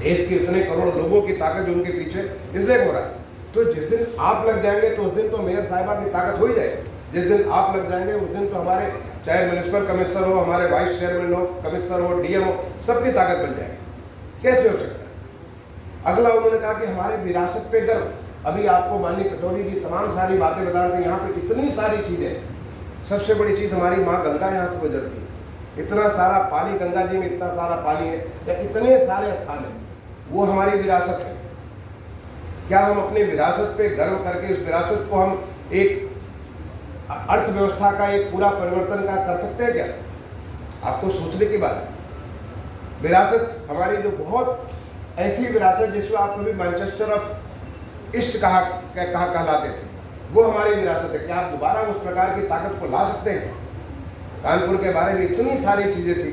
देश के इतने करोड़ लोगों की ताकत जो उनके पीछे इसलिए हो रहा है। तो जिस दिन आप लग जाएंगे तो उस दिन तो मेयर साहिबा की ताकत हो ही जाएगी। जिस दिन आप लग जाएंगे उस दिन तो हमारे, चाहे म्यूनिसिपल कमिश्नर हो, हमारे वाइस चेयरमैन हो, कमिश्नर हो, DM हो, सबकी ताकत बन जाएगी। कैसे हो सकता है? अगला उन्होंने कहा कि हमारे विरासत पे गर्व। अभी आपको माननीय पटौड़ी जी तमाम सारी बातें बता रहे थे, यहाँ पे इतनी सारी चीजें। सबसे बड़ी चीज हमारी माँ गंगा यहाँ से गुजरती है, इतना सारा पानी, गंगा जी में इतना सारा पानी है, या इतने सारे स्थान है, वो हमारी विरासत है। क्या हम अपनी विरासत पे गर्व करके इस विरासत को हम एक अर्थव्यवस्था का एक पूरा परिवर्तन का कर सकते हैं क्या? आपको सोचने की बात है। विरासत हमारी जो बहुत ऐसी विरासत जिसको आप कभी मैनचेस्टर ऑफ ईस्ट कहलाते थे, वो हमारी विरासत है। क्या आप दोबारा उस प्रकार की ताकत को ला सकते हैं? कानपुर के बारे में इतनी सारी चीजें थी,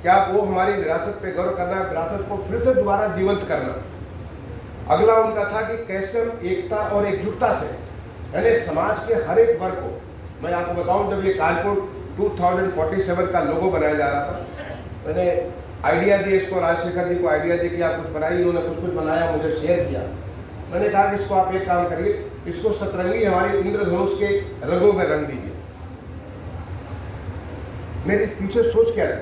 क्या आप वो हमारी विरासत पे गौरव करना, विरासत को फिर से दोबारा जीवंत करना। अगला उनका था कि कैसे हम एकता और एकजुटता से, यानी समाज के हर एक वर्ग को, मैं आपको बताऊं, जब ये कानपुर 2047 का लोगो बनाया जा रहा था, मैंने आइडिया दिया इसको, राजशेखर जी को आइडिया दिया कि आप कुछ बनाइए। उन्होंने कुछ बनाया, मुझे शेयर किया। मैंने कहा कि इसको आप एक काम करिए, इसको सतरंगी हमारी इंद्रधनुष के रंगों में रंग दीजिए। मेरे पीछे सोच क्या थी?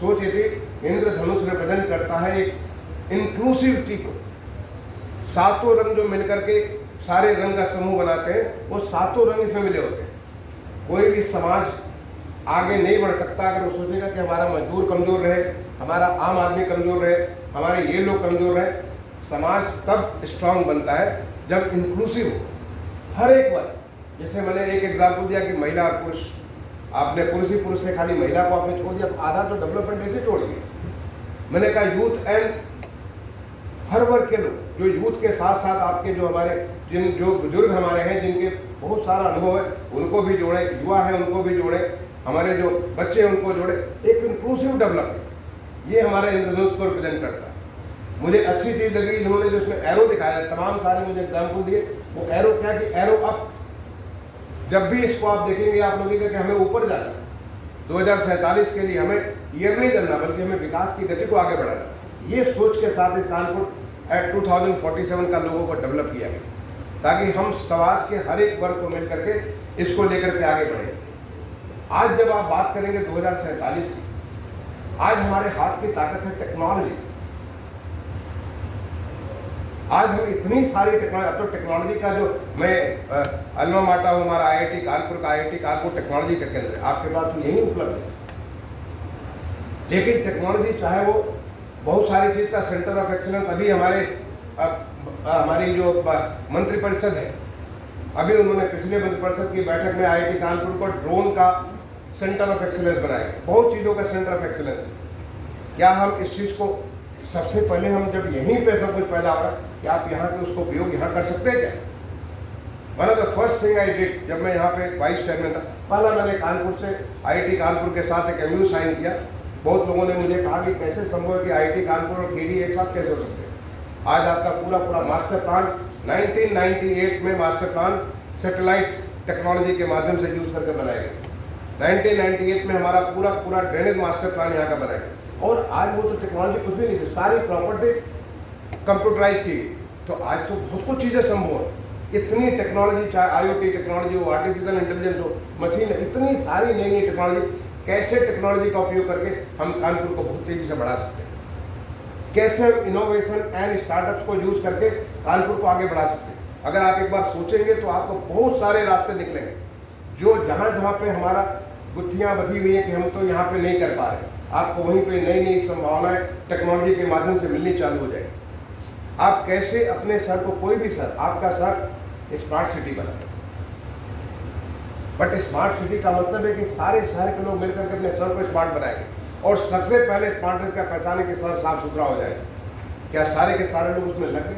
सोच ये थी, इंद्रधनुष रिप्रेजेंट करता है एक इंक्लूसिविटी को। सातों रंग जो मिलकर के सारे रंग का समूह बनाते हैं, वो सातों रंग इसमें मिले होते हैं। कोई भी समाज आगे नहीं बढ़ सकता अगर वो सोचेगा कि हमारा मजदूर कमजोर रहे, हमारा आम आदमी कमजोर रहे, हमारे ये लोग कमजोर रहे। समाज तब स्ट्रांग बनता है जब इंक्लूसिव हो, हर एक वर्ग। जैसे मैंने एक एग्जाम्पल दिया कि महिला और पुरुष, आपने पुरुष ही पुरुष से खाली महिला को आपने छोड़ दिया, आधा तो डेवलपमेंट ऐसे छोड़ दिया। मैंने कहा यूथ एंड हर वर्ग के लोग, जो यूथ के साथ साथ आपके जो हमारे जो बुजुर्ग हमारे हैं, जिनके बहुत सारा अनुभव है, उनको भी जोड़े, युवा है उनको भी जोड़े, हमारे जो बच्चे हैं उनको जोड़े, एक इंक्लूसिव डेवलपमेंट। ये हमारे इंद्रधनुष को रिप्रेजेंट करता है। मुझे अच्छी चीज लगी जिन्होंने जो इसमें एरो दिखाया, तमाम सारे मुझे एग्जाम्पल दिए। वो एरो क्या कि एरो अप, जब भी इसको आप देखेंगे आप लगेगा कि हमें ऊपर जाना। 2047 के लिए हमें ईयर नहीं करना, बल्कि हमें विकास की गति को आगे बढ़ाना। ये सोच के साथ इस कानपुर एट 2047 का लोगों को डेवलप किया गया, ताकि हम समाज के हर एक वर्ग को मिल करके इसको लेकर के आगे बढ़े। आज जब आप बात करेंगे 2047 की, आज हमारे हाथ की ताकत है टेक्नोलॉजी। आज हम इतनी सारी टेक्नोलॉजी, अब तो टेक्नोलॉजी का जो मैं अल्मा माटा हूँ, हमारा IIT कानपुर का, IIT कानपुर टेक्नोलॉजी का केंद्र है, आपके पास तो यही उपलब्ध है। लेकिन टेक्नोलॉजी चाहे वो बहुत सारी चीज़ का सेंटर ऑफ एक्सीलेंस, अभी हमारी जो मंत्रिपरिषद है, अभी उन्होंने पिछले मंत्रिपरिषद की बैठक में IIT कानपुर को ड्रोन का सेंटर ऑफ एक्सीलेंस बनाया, बहुत चीज़ों का सेंटर ऑफ एक्सीलेंस है। क्या हम इस चीज़ को सबसे पहले, हम जब यहीं पे सब कुछ पैदा हो रहा है, क्या आप यहाँ के उसको उपयोग यहाँ कर सकते हैं क्या? One of the first thing I did, जब मैं यहाँ पे वाइस चेयरमैन था, पहला मैंने कानपुर से IIT कानपुर के साथ एक MOU साइन किया। बहुत लोगों ने मुझे कहा कि कैसे संभव है कि IIT कानपुर और KD एक साथ कैसे हो सकते हैं। आज आपका पूरा मास्टर प्लान 1998 में मास्टर प्लान सैटेलाइट टेक्नोलॉजी के माध्यम से यूज करके बनाया गया। 1998 में हमारा पूरा ड्रेनेज मास्टर प्लान यहाँ का बनाया गया। और आज वो तो टेक्नोलॉजी कुछ भी नहीं थी, सारी प्रॉपर्टी कंप्यूटराइज की गई। तो आज तो बहुत कुछ चीज़ें संभव है। इतनी टेक्नोलॉजी, चाहे IoT टेक्नोलॉजी हो, आर्टिफिशियल इंटेलिजेंस हो, मशीन, इतनी सारी नई टेक्नोलॉजी, कैसे टेक्नोलॉजी का उपयोग करके हम कानपुर को बहुत तेजी से बढ़ा सकते हैं, कैसे इनोवेशन एंड स्टार्टअप्स को यूज करके कानपुर को आगे बढ़ा सकते हैं। अगर आप एक बार सोचेंगे तो आपको बहुत सारे रास्ते निकलेंगे, जो जहाँ पे हमारा गुत्थियाँ बधी हुई हैं कि हम तो यहाँ पे नहीं कर पा रहे, आपको वहीं पे नई संभावनाएं टेक्नोलॉजी के माध्यम से मिलनी चालू हो जाएगी। आप कैसे अपने शहर को, कोई भी शहर, आपका शहर स्मार्ट सिटी बनाए। बट स्मार्ट सिटी का मतलब है कि सारे शहर के लोग मिलकर के अपने शहर को स्मार्ट बनाएंगे, और सबसे पहले स्मार्टनेस का पहचाने कि शहर साफ सुथरा हो जाएगा। क्या सारे के सारे लोग उसमें लग गए?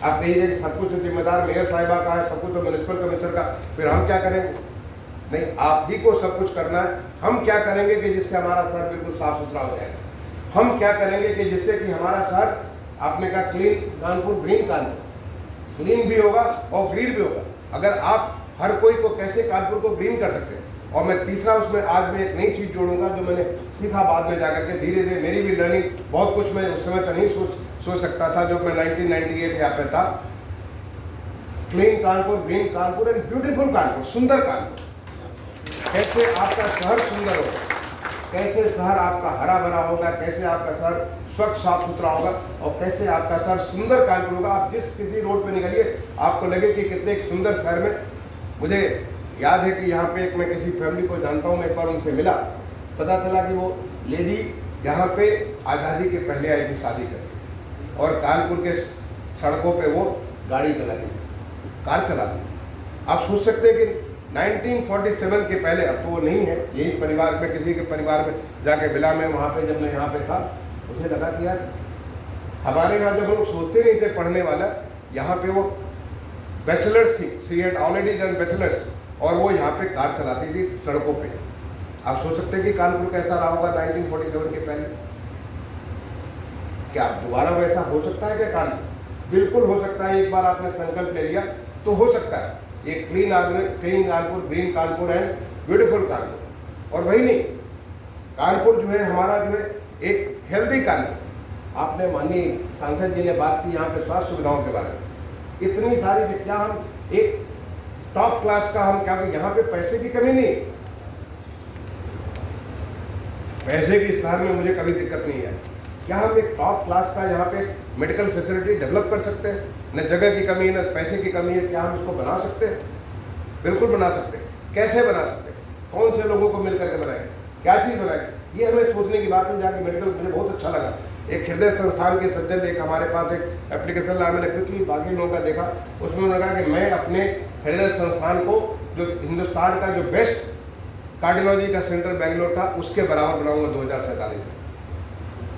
आप कहिए कि सब कुछ जिम्मेदार मेयर साहिबा का है, सब कुछ तो म्यूनिसिपल कमिश्नर का, फिर हम क्या करेंगे? नहीं, आप ही को सब कुछ करना है। हम क्या करेंगे कि जिससे हमारा शहर बिल्कुल साफ सुथरा हो जाएगा? हम क्या करेंगे कि जिससे कि हमारा शहर, आपने कहा clean Kanpur, green Kanpur, clean भी होगा और ग्रीन भी होगा। अगर आप हर कोई को कैसे कानपुर को ग्रीन कर सकते हैं। और मैं तीसरा उसमें आज मैं एक नई चीज़ जोड़ूंगा जो मैंने सीखा बाद में जाकर के, धीरे धीरे मेरी भी लर्निंग, बहुत कुछ मैं उस समय तो नहीं सोच सकता था जो मैं 1998 यहाँ पे था। Clean Kanpur, green Kanpur and beautiful Kanpur, सुंदर कानपुर। कैसे आपका शहर सुंदर होगा, कैसे शहर आपका हरा भरा होगा, कैसे आपका शहर स्वच्छ साफ सुथरा होगा, और कैसे आपका शहर सुंदर कानपुर होगा। आप जिस किसी रोड पे निकलिए आपको लगे कि कितने एक सुंदर शहर में। मुझे याद है कि यहाँ पे एक, मैं किसी फैमिली को जानता हूँ, मैं एक बार उनसे मिला, पता चला कि वो लेडी यहाँ पे आज़ादी के पहले आई थी शादी करके, और कानपुर के सड़कों पे वो गाड़ी चलाती थी, कार चलाती थी। आप सोच सकते हैं कि 1947 के पहले, अब तो वो नहीं है, यही परिवार में, किसी के परिवार में जाके मिला मैं वहाँ पे, जब मैं यहाँ पे था, मुझे लगा कि यार हमारे यहाँ जब लोग सोचते नहीं थे पढ़ने वाला, यहाँ पे वो बैचलर्स थी, she had already done bachelors, और वो यहाँ पे कार चलाती थी सड़कों पे। आप सोच सकते हैं कि कानपुर कैसा रहा होगा 1947 के पहले। क्या दोबारा वैसा हो सकता है क्या कानपुर? बिल्कुल हो सकता है। एक बार आपने संकल्प ले लिया तो हो सकता है। एक clean Kanpur, green Kanpur and beautiful Kanpur. और वही नहीं, कानपुर जो है हमारा जो है एक हेल्दी कानपुर। आपने माननीय सांसद जी ने बात की यहाँ पे स्वास्थ्य सुविधाओं के बारे में, इतनी सारी, क्या हम एक टॉप क्लास का, हम क्या, यहाँ पे पैसे की कमी नहीं, पैसे की शहर में मुझे कभी दिक्कत नहीं है। क्या हम एक टॉप क्लास का यहाँ पे मेडिकल फैसिलिटी डेवलप कर सकते हैं? न जगह की कमी है, न पैसे की कमी है। क्या हम इसको बना सकते हैं? बिल्कुल बना सकते हैं। कैसे बना सकते हैं? कौन से लोगों को मिल करके बनाएंगे? क्या चीज़ बनाएंगे? ये हमें सोचने की बात है। जाके मेडिकल, मुझे बहुत अच्छा लगा, एक हृदय संस्थान के सज्जन, एक हमारे पास एक एप्लीकेशन लाया, मैंने क्विकली बाकी लोगों का देखा, उसमें उन्होंने कहा कि मैं अपने हृदय संस्थान को, जो हिंदुस्तान का जो बेस्ट कार्डियोलॉजी का सेंटर बेंगलोर का, उसके बराबर बनाऊंगा 2047 में।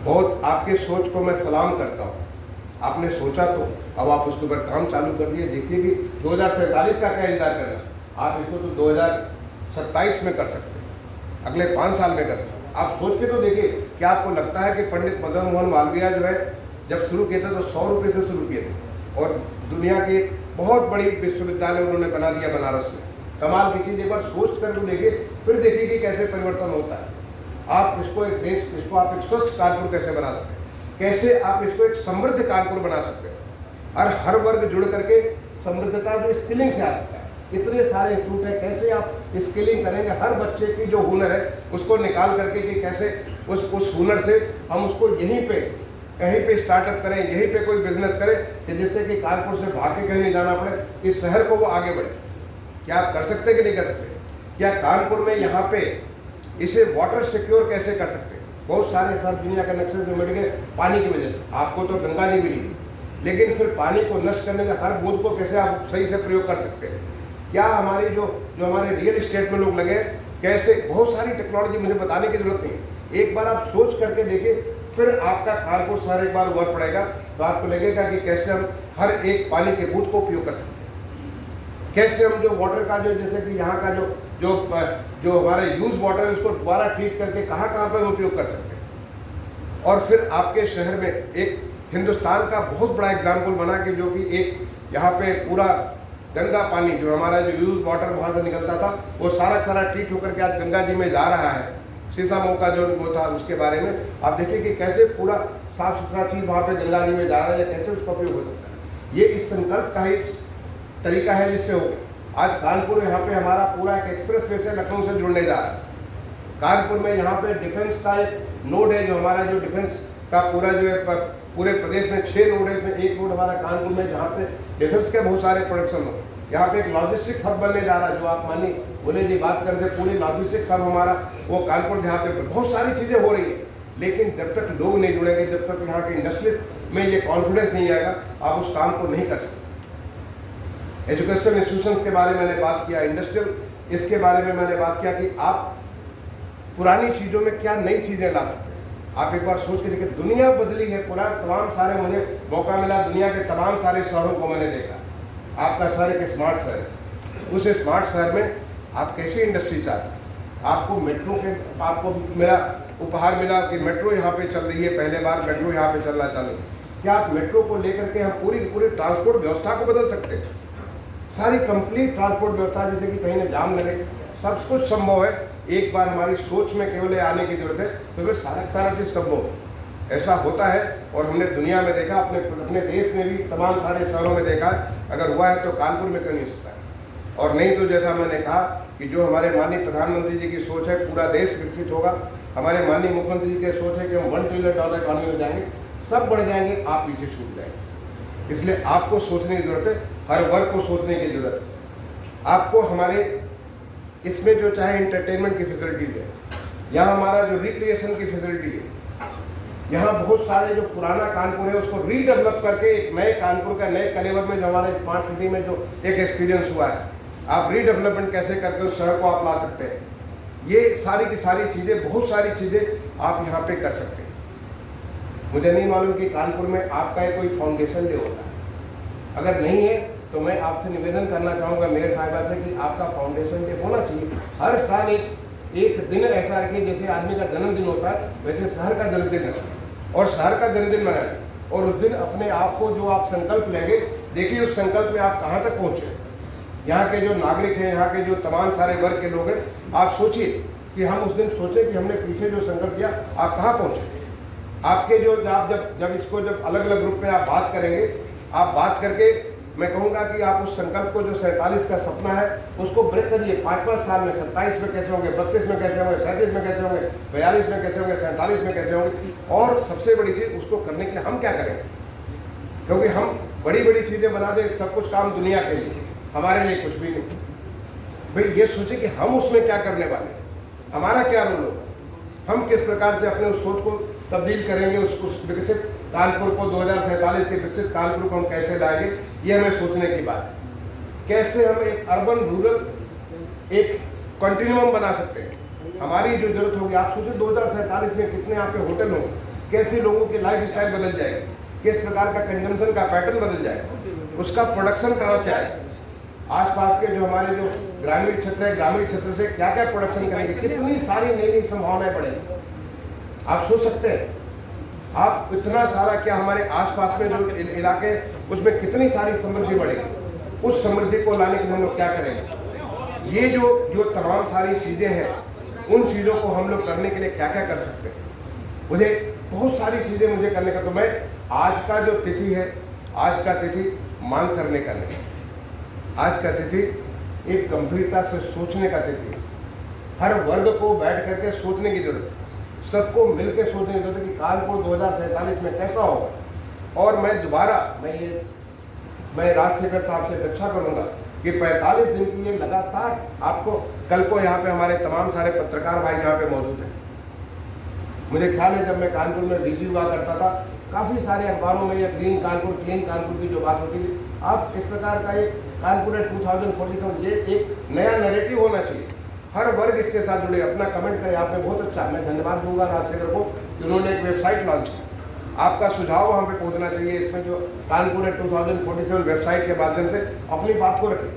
बहुत आपके सोच को मैं सलाम करता हूँ। आपने सोचा तो अब आप उसके ऊपर काम चालू कर दिए। देखिए कि 2047 का क्या इंतजार करना, आप इसको तो 2027 में कर सकते हैं, अगले 5 साल में कर सकते हैं। आप सोच के तो देखिए, क्या आपको लगता है कि पंडित मदन मोहन मालवीय जो है जब शुरू किए थे तो 100 रुपये से शुरू किए थे, और दुनिया की एक बहुत बड़ी विश्वविद्यालय उन्होंने बना दिया बनारस में। कमाल की चीज़। एक बार सोच कर तो देखिए, फिर देखिए कि कैसे परिवर्तन होता है। आप इसको एक देश, इसको आप एक स्वस्थ कानपुर कैसे बना सकते हैं, कैसे आप इसको एक समृद्ध कानपुर बना सकते हैं। और हर वर्ग जुड़ करके समृद्धता जो स्किलिंग से आ सकता है। इतने सारे इंस्टीट्यूट हैं, कैसे आप स्किलिंग करेंगे, हर बच्चे की जो हुनर है उसको निकाल करके कि कैसे उस हुनर से हम उसको यहीं पे कहीं पे स्टार्टअप करें, यहीं पे कोई बिजनेस करें कि जिससे कि कानपुर से भाग के कहीं नहीं जाना पड़े, इस शहर को वो आगे बढ़े। क्या आप कर सकते हैं कि नहीं कर सकते? क्या कानपुर में यहाँ पे इसे वाटर सिक्योर कैसे कर सकते हैं? बहुत सारे सब दुनिया के नक्शे में मिल गए पानी की वजह से। आपको तो गंगा जी मिली, लेकिन फिर पानी को नष्ट करने का हर बूंद को कैसे आप सही से प्रयोग कर सकते हैं? क्या हमारी जो हमारे रियल इस्टेट में लोग लगे, कैसे बहुत सारी टेक्नोलॉजी मुझे बताने की जरूरत नहीं। एक बार आप सोच करके देखिए, फिर आपका कानपुर शहर एक बार उभर पड़ेगा, तो आपको लगेगा कि कैसे हम हर एक पानी के बूंद को उपयोग कर सकते हैं। कैसे हम जो वाटर का जो जैसे कि यहाँ का जो हमारा यूज वाटर है उसको दोबारा ट्रीट करके कहाँ पर हम उपयोग कर सकते हैं। और फिर आपके शहर में एक हिंदुस्तान का बहुत बड़ा एग्जाम्पल बना कि जो कि एक यहाँ पे पूरा गंदा पानी जो हमारा जो यूज वाटर वहाँ से निकलता था, वो सारा ट्रीट होकर के आज गंगा जी में जा रहा है। शीशामऊ का जो वो था उसके बारे में आप देखिए कि कैसे पूरा साफ सुथरा चीज़ वहाँ पे गंगा जी में जा रहा है, कैसे उसका उपयोग हो सकता है। ये इस संकल्प का ही तरीका है जिससे हो गया। आज कानपुर यहाँ पे हमारा पूरा एक एक्सप्रेस वे से लखनऊ से जुड़ने जा रहा है। कानपुर में यहाँ पे डिफेंस का एक नोड है, जो हमारा जो डिफेंस का पूरा जो है पूरे प्रदेश में 6 नोड है, इसमें एक नोड हमारा कानपुर में जहाँ पे डिफेंस के बहुत सारे प्रोडक्शन हो। यहाँ पे एक लॉजिस्टिक्स हब बनने जा रहा है, जो आप मानिए बोले जी बात करते पूरी लॉजिस्टिक्स हब हमारा वो कानपुर जहाँ पे बहुत सारी चीज़ें हो रही है। लेकिन जब तक लोग नहीं जुड़ेंगे, जब तक यहाँ के इंडस्ट्रीज में ये कॉन्फिडेंस नहीं आएगा, आप उस काम को नहीं कर सकते। एजुकेशन इंस्टीट्यूशंस के बारे में मैंने बात किया, इंडस्ट्रियल इसके बारे में मैंने बात किया कि आप पुरानी चीज़ों में क्या नई चीज़ें ला सकते हैं। आप एक बार सोच के देखिए, दुनिया बदली है, पूरा तमाम सारे मुझे मौका मिला, दुनिया के तमाम सारे शहरों को मैंने देखा। आपका शहर एक स्मार्ट शहर है, उस स्मार्ट शहर में आप कैसी इंडस्ट्री चाहते हैं? आपको मेट्रो के आपको मेरा उपहार मिला कि मेट्रो यहाँ पे चल रही है, पहले बार मेट्रो यहाँ पे चलना चालू। क्या आप मेट्रो को लेकर के हम पूरी ट्रांसपोर्ट व्यवस्था को बदल सकते हैं? सारी कंप्लीट ट्रांसपोर्ट व्यवस्था, जैसे कि कहीं ना जाम लगे, सब कुछ संभव है। एक बार हमारी सोच में केवल आने की जरूरत है, तो फिर सारा चीज़ संभव ऐसा होता है। और हमने दुनिया में देखा, अपने देश में भी तमाम सारे शहरों में देखा, अगर हुआ है तो कानपुर में क्यों नहीं सकता है? और नहीं तो जैसा मैंने कहा कि जो हमारे माननीय प्रधानमंत्री जी की सोच है, पूरा देश विकसित होगा। हमारे माननीय मुख्यमंत्री जी की सोच है कि हम $1 ट्रिलियन इकॉनमी में जाएंगे, सब बढ़ जाएंगे, आप पीछे छूट जाएंगे। इसलिए आपको सोचने की जरूरत है, हर वर्ग को सोचने की जरूरत है। आपको हमारे इसमें जो चाहे इंटरटेनमेंट की फैसिलिटीज़ है, यहाँ हमारा जो रिक्रिएशन की फैसिलिटी है, यहाँ बहुत सारे जो पुराना कानपुर है उसको रीडेवलप करके एक नए कानपुर का नए कलेवर में जो हमारे स्मार्ट सिटी में जो एक एक्सपीरियंस हुआ है, आप रीडेवलपमेंट कैसे करके उस शहर को आप ला सकते हैं। ये सारी की सारी चीज़ें, बहुत सारी चीज़ें आप यहाँ पे कर सकते हैं। मुझे नहीं मालूम कि कानपुर में आपका कोई फाउंडेशन डे होता है, अगर नहीं है तो मैं आपसे निवेदन करना चाहूँगा मेयर साहिबा से कि आपका फाउंडेशन डे होना चाहिए। हर साल एक दिन ऐसा रखिए, जैसे आदमी का जन्मदिन होता है वैसे शहर का जन्मदिन रखिए और शहर का जन्मदिन मनाइए। और उस दिन अपने आप को जो आप संकल्प लेंगे, देखिए उस संकल्प में आप कहाँ तक पहुँचे। यहाँ के जो नागरिक हैं, यहाँ के जो तमाम सारे वर्ग के लोग हैं, आप सोचिए कि हम उस दिन सोचें कि हमने पीछे जो संकल्प लिया, आप कहाँ पहुँचे। आपके जो आप जब इसको जब अलग अलग ग्रुप में आप बात करेंगे, आप बात करके मैं कहूँगा कि आप उस संकल्प को जो 47 का सपना है उसको ब्रेक करिए। 5-5 साल में 27 में कैसे होंगे, 32 में कैसे होंगे, 37 में कैसे होंगे, 42 में कैसे होंगे, 47 में कैसे होंगे। और सबसे बड़ी चीज़, उसको करने के लिए हम क्या करेंगे, क्योंकि हम बड़ी बड़ी चीज़ें बना दें, सब कुछ काम दुनिया के लिए, हमारे लिए कुछ भी नहीं। भाई ये सोचिए कि हम उसमें क्या करने वाले, हमारा क्या रोल होगा, हम किस प्रकार से अपने उस सोच को तब्दील करेंगे, उस विकसित कानपुर को 2047 के विकसित कानपुर को हम कैसे लाएंगे, ये हमें सोचने की बात है। कैसे हम एक अर्बन रूरल एक कंटिन्यूम बना सकते हैं। हमारी जो जरूरत होगी, आप सोचिए 2047 में कितने यहाँ पे होटल होंगे, कैसे लोगों की लाइफ स्टाइल बदल जाएगी, किस प्रकार का कंजम्पशन का पैटर्न बदल जाएगा, उसका प्रोडक्शन कहाँ से आएगा। आसपास के जो हमारे जो ग्रामीण क्षेत्र है, ग्रामीण क्षेत्र से क्या क्या प्रोडक्शन करेंगे, कितनी सारी नई नई संभावनाएं बढ़ेगी। आप सोच सकते हैं, आप इतना सारा क्या हमारे आसपास में जो इलाके उसमें कितनी सारी समृद्धि बढ़ेगी। उस समृद्धि को लाने के लिए हम लोग क्या करेंगे, ये जो तमाम सारी चीज़ें हैं, उन चीज़ों को हम लोग करने के लिए क्या क्या कर सकते हैं। मुझे बहुत सारी चीज़ें मुझे करने का, तो मैं आज का जो तिथि है, आज का तिथि मांग करने का नहीं, आज का तिथि एक गंभीरता से सोचने का तिथि है। हर वर्ग को बैठ करके सोचने की जरूरत है, सबको मिलकर सोचने की जरूरत है कि कानपुर 2047 में कैसा होगा। और मैं राजशेखर साहब से अपेक्षा करूंगा कि 45 दिन की ये लगातार आपको, कल को यहाँ पे हमारे तमाम सारे पत्रकार भाई यहाँ पे मौजूद हैं। मुझे ख्याल है जब मैं कानपुर में डीसी हुआ करता था, काफ़ी सारे अखबारों में ये क्लीन कानपुर की जो बात होती थी, अब इस प्रकार का एक कानपुर 2047 ये एक नया नैरेटिव होना चाहिए। हर वर्ग इसके साथ जुड़े, अपना कमेंट करें। आपने बहुत अच्छा, मैं धन्यवाद दूंगा राजशेखर को कि उन्होंने एक वेबसाइट लॉन्च की। आपका सुझाव वहाँ पे पहुँचना चाहिए। इसमें जो कानपुर 2047 वेबसाइट के माध्यम से अपनी बात को रखें,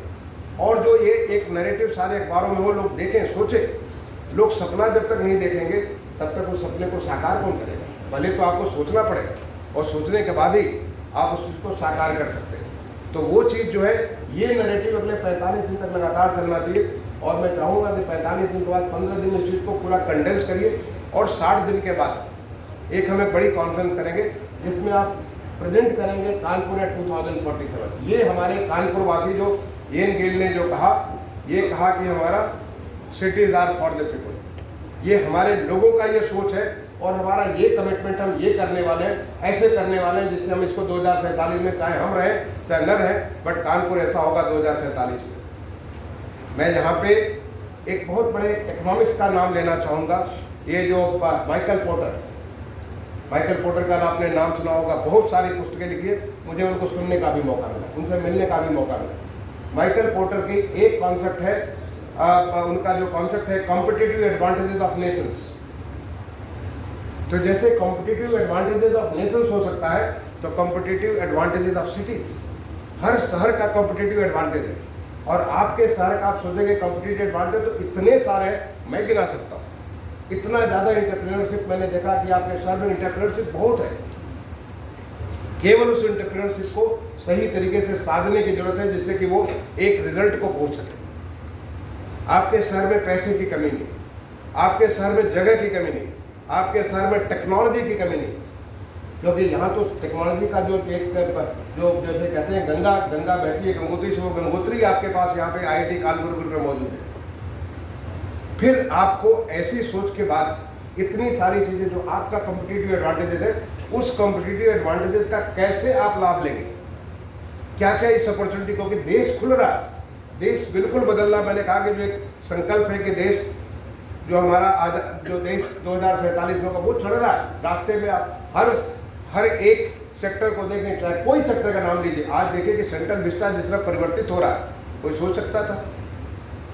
और जो ये एक नैरेटिव सारे अखबारों में हो, लोग देखें, सोचें। लोग सपना जब तक नहीं देखेंगे तब तक उस सपने को साकार कौन करेगा। पहले तो आपको सोचना पड़ेगा, और सोचने के बाद ही आप उस चीज़ को साकार कर सकते हैं। तो वो चीज़ जो है, ये नैरेटिव अगले 45 दिन तक लगातार चलना चाहिए। और मैं चाहूँगा कि 45 दिन के बाद 15 दिन इस चीज़ को पूरा कंडेंस करिए, और 60 दिन के बाद एक हम एक बड़ी कॉन्फ्रेंस करेंगे जिसमें आप प्रेजेंट करेंगे कानपुर 2047। ये हमारे कानपुर वासी, जो एन गिल ने जो कहा, ये कहा कि हमारा cities are for the people, ये हमारे लोगों का ये सोच है, और हमारा ये कमिटमेंट हम ये करने वाले हैं, ऐसे करने वाले हैं जिससे हम इसको 2047 में, चाहे हम रहें चाहे न रहें, बट कानपुर ऐसा होगा 2047 में। मैं यहाँ पे एक बहुत बड़े इकोनॉमिस्ट का नाम लेना चाहूँगा, ये जो माइकल पोर्टर का आपने नाम सुना होगा, बहुत सारी पुस्तकें लिखी है, मुझे उनको सुनने का भी मौका मिला, उनसे मिलने का भी मौका मिला। माइकल पोर्टर की एक कॉन्सेप्ट है, उनका जो कॉन्सेप्ट है कॉम्पिटिटिव एडवांटेजेस ऑफ नेशंस। तो जैसे कॉम्पिटिटिव एडवांटेजेस ऑफ नेशंस हो सकता है, तो कॉम्पिटिटिव एडवांटेजेस ऑफ सिटीज, हर शहर का कॉम्पिटिटिव एडवांटेज है। और आपके शहर का आप सोचेंगे कॉम्पिटिटिव एडवांटेज तो इतने सारे हैं, मैं गिना सकता हूँ। इतना ज़्यादा एंटरप्रेन्योरशिप मैंने देखा कि आपके शहर में एंटरप्रेन्योरशिप बहुत है। केवल उस एंटरप्रेन्योरशिप को सही तरीके से साधने की जरूरत है, जिससे कि वो एक रिजल्ट को पहुँच सके। आपके शहर में पैसे की कमी नहीं, आपके शहर में जगह की कमी नहीं, आपके शहर में टेक्नोलॉजी की कमी नहीं, क्योंकि यहाँ तो टेक्नोलॉजी का जो जैसे कहते हैं गंगा बहती है गंगोत्री से, वो गंगोत्री आपके पास यहाँ पे IIT कानपुर में मौजूद है। फिर आपको ऐसी सोच के बाद इतनी सारी चीज़ें जो आपका कॉम्पिटिटिव एडवांटेजेस है, उस कॉम्पिटिटिव एडवांटेजेस का कैसे आप लाभ लेंगे, क्या क्या इस अपॉर्चुनिटी, क्योंकि देश खुल रहा, देश बिल्कुल बदल रहा। मैंने कहा कि जो एक संकल्प है कि देश जो हमारा जो देश 2047 में का वो चढ़ रहा है रास्ते में। आप हर एक सेक्टर को देखें, चाहे कोई सेक्टर का नाम लीजिए, आज देखिए कि सेंट्रल विस्टा जिस तरह परिवर्तित हो रहा है, कोई सोच सकता था।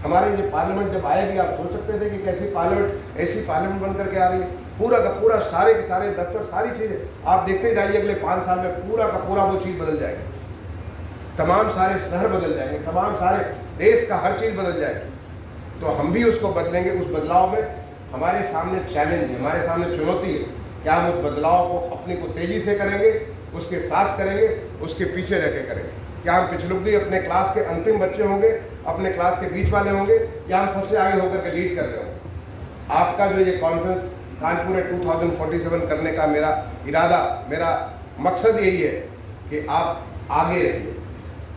हमारे ये पार्लियामेंट जब आएगी, आप सोच सकते थे कि कैसी पार्लियामेंट, ऐसी पार्लियामेंट बन करके आ रही है। पूरा का पूरा सारे के सारे दफ्तर, सारी चीज़ें आप देखते जाइए, अगले 5 साल में पूरा का पूरा वो चीज़ बदल जाएगी। तमाम सारे शहर बदल जाएंगे, तमाम सारे देश का हर चीज़ बदल जाएगी। तो हम भी उसको बदलेंगे। उस बदलाव में हमारे सामने चैलेंज है, हमारे सामने चुनौती है। क्या हम उस बदलाव को अपने को तेज़ी से करेंगे, उसके साथ करेंगे, उसके पीछे रह के करेंगे? क्या हम पिछलुगी अपने क्लास के अंतिम बच्चे होंगे, अपने क्लास के बीच वाले होंगे, या हम सबसे आगे होकर के लीड कर रहे होंगे? आपका जो ये कॉन्फ्रेंस कानपुर 2047 करने का मेरा इरादा, मेरा मकसद यही है कि आप आगे रहिए।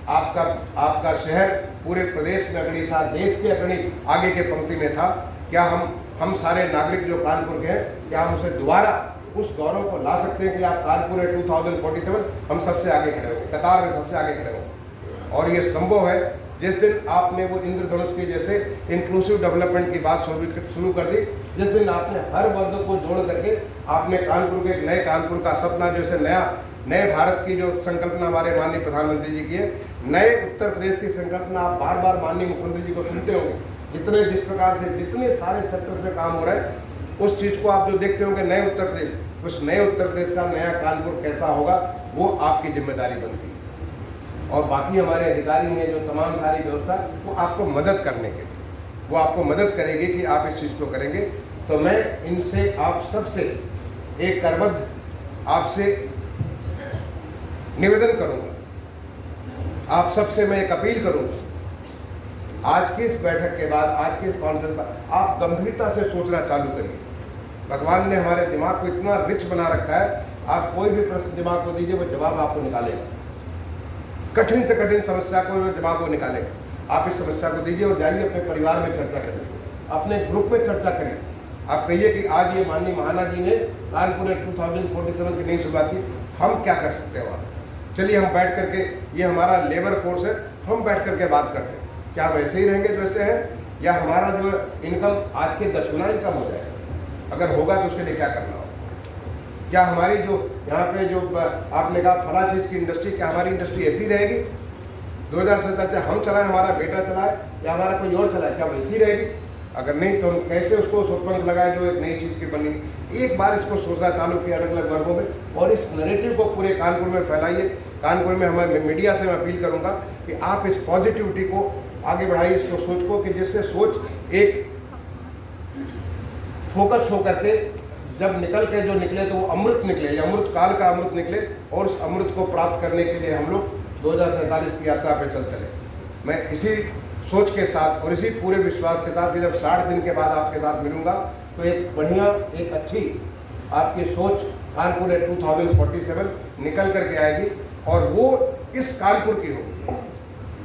आपका शहर पूरे प्रदेश में अग्रणी था, देश के अग्रणी आगे के पंक्ति में था। क्या हम सारे नागरिक जो कानपुर के हैं, क्या हम उसे दोबारा उस गौरव को ला सकते हैं कि आप कानपुर 2047 हम सबसे आगे खड़े होंगे, कतार में सबसे आगे खड़े होंगे? और ये संभव है जिस दिन आपने वो इंद्रधनुष के जैसे इंक्लूसिव डेवलपमेंट की बात शुरू कर दी, जिस दिन आपने हर वर्ग को जोड़ करके आपने कानपुर के नए कानपुर का सपना, जैसे नए भारत की जो संकल्पना हमारे माननीय प्रधानमंत्री जी की है, नए उत्तर प्रदेश की संकल्पना आप बार बार माननीय मुख्यमंत्री जी को सुनते होंगे। जिस प्रकार से जितने सारे सेक्टर पे काम हो रहा है, उस चीज़ को आप जो देखते होंगे नए उत्तर प्रदेश, उस नए उत्तर प्रदेश का नया कानपुर कैसा होगा, वो आपकी जिम्मेदारी बनती है। और बाकी हमारे अधिकारी हैं जो तमाम सारी व्यवस्था, वो आपको मदद करने के, वो आपको मदद करेंगे कि आप इस चीज़ को करेंगे। तो मैं इनसे, आप सबसे एक करबद्ध आपसे निवेदन करूंगा, आप सबसे मैं एक अपील करूंगा आज की इस बैठक के बाद, आज की इस कॉन्फ्रेंस में आप गंभीरता से सोचना चालू करिए। भगवान ने हमारे दिमाग को इतना रिच बना रखा है, आप कोई भी प्रश्न दिमाग को दीजिए, वो जवाब आपको निकालेगा। कठिन से कठिन समस्या को वो जवाब वो निकालेगा। आप इस समस्या को दीजिए और जाइए अपने परिवार में चर्चा करिए, अपने ग्रुप में चर्चा करिए। आप कहिए कि आज ये माननीय महाना जी ने कानपुर 2047 की नई शुरुआत की, हम क्या कर सकते हो। चलिए हम बैठ करके, ये हमारा लेबर फोर्स है, हम बैठ करके बात करते हैं, क्या वैसे ही रहेंगे जैसे हैं, या हमारा जो इनकम आज के 10 गुना इनकम हो जाएगा। अगर होगा तो उसके लिए क्या करना होगा। क्या हमारी जो यहाँ पे जो आपने कहा फला चीज़ की इंडस्ट्री, क्या हमारी इंडस्ट्री ऐसी रहेगी 2047 हम चलाएं, हमारा बेटा चलाए या हमारा कोई और चलाए, क्या वैसी रहेगी। अगर नहीं तो हम कैसे उसको सोचपंख लगाए जो एक नई चीज़ की बनी। एक बार इसको सोचना चालू किया अलग अलग वर्गों में, और इस नैरेटिव को पूरे कानपुर में फैलाइए। कानपुर में हमारे मीडिया से मैं अपील करूँगा कि आप इस पॉजिटिविटी को आगे बढ़ाइए, इसको सोच को, कि जिससे सोच एक फोकस हो करके जब निकल के जो निकले तो वो अमृत निकले, ये अमृत काल का अमृत निकले, और उस अमृत को प्राप्त करने के लिए हम लोग 2047 की यात्रा पे चले। मैं इसी सोच के साथ और इसी पूरे विश्वास के साथ कि जब 60 दिन के बाद आपके साथ मिलूंगा तो एक बढ़िया, एक अच्छी आपकी सोच कानपुर 2047 निकल करके आएगी, और वो इस कानपुर की होगी।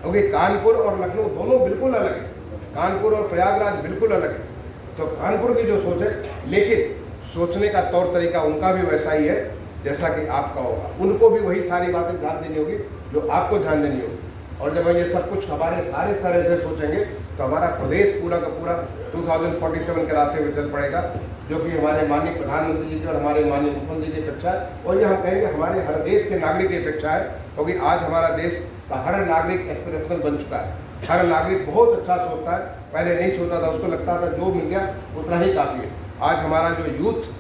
क्योंकि कानपुर और लखनऊ दोनों बिल्कुल अलग है, कानपुर और प्रयागराज बिल्कुल अलग है। तो कानपुर की जो सोच है, लेकिन सोचने का तौर तरीका उनका भी वैसा ही है जैसा कि आपका होगा। उनको भी वही सारी बातें ध्यान देनी होगी जो आपको ध्यान देनी होगी। और जब ये सब कुछ हमारे सारे से सोचेंगे तो हमारा प्रदेश पूरा का पूरा 2047 के रास्ते में चल पड़ेगा, जो कि हमारे माननीय प्रधानमंत्री जी की और हमारे माननीय मुख्यमंत्री जी की अपेक्षा है, और ये हम कहेंगे हमारे हर देश के नागरिक की अपेक्षा है। क्योंकि आज हमारा देश का हर नागरिक एस्पिरेशनल बन चुका है, हर नागरिक बहुत अच्छा सोचता है। पहले नहीं सोचता था, उसको लगता था जो मिल गया उतना ही काफ़ी है। आज हमारा जो यूथ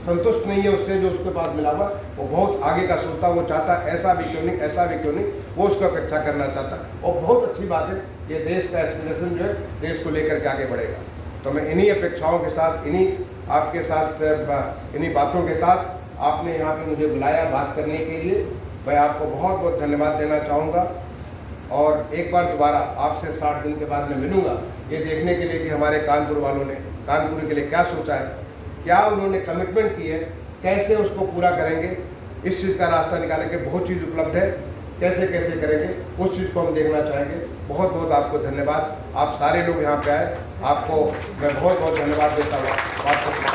संतुष्ट नहीं है उससे जो उसके पास मिला हुआ, वो बहुत आगे का सोचता, वो चाहता ऐसा भी क्यों नहीं, ऐसा भी क्यों नहीं, वो उसको अपेक्षा करना चाहता। और बहुत अच्छी बात है, ये देश का एस्पिरेशन जो है देश को लेकर के आगे बढ़ेगा। तो मैं इन्हीं अपेक्षाओं के साथ, इन्हीं आपके साथ, इन्हीं बातों के साथ आपने यहाँ पे मुझे बुलाया बात करने के लिए, मैं आपको बहुत बहुत धन्यवाद देना चाहूँगा। और एक बार दोबारा आपसे 60 दिन के बाद मैं मिलूँगा, ये देखने के लिए कि हमारे कानपुर वालों ने कानपुर के लिए क्या सोचा है, क्या उन्होंने कमिटमेंट की है, कैसे उसको पूरा करेंगे, इस चीज़ का रास्ता निकालेंगे। बहुत चीज़ उपलब्ध है, कैसे कैसे करेंगे उस चीज़ को हम देखना चाहेंगे। बहुत बहुत आपको धन्यवाद, आप सारे लोग यहाँ पे आए, आपको मैं बहुत बहुत धन्यवाद देता हूँ। आपको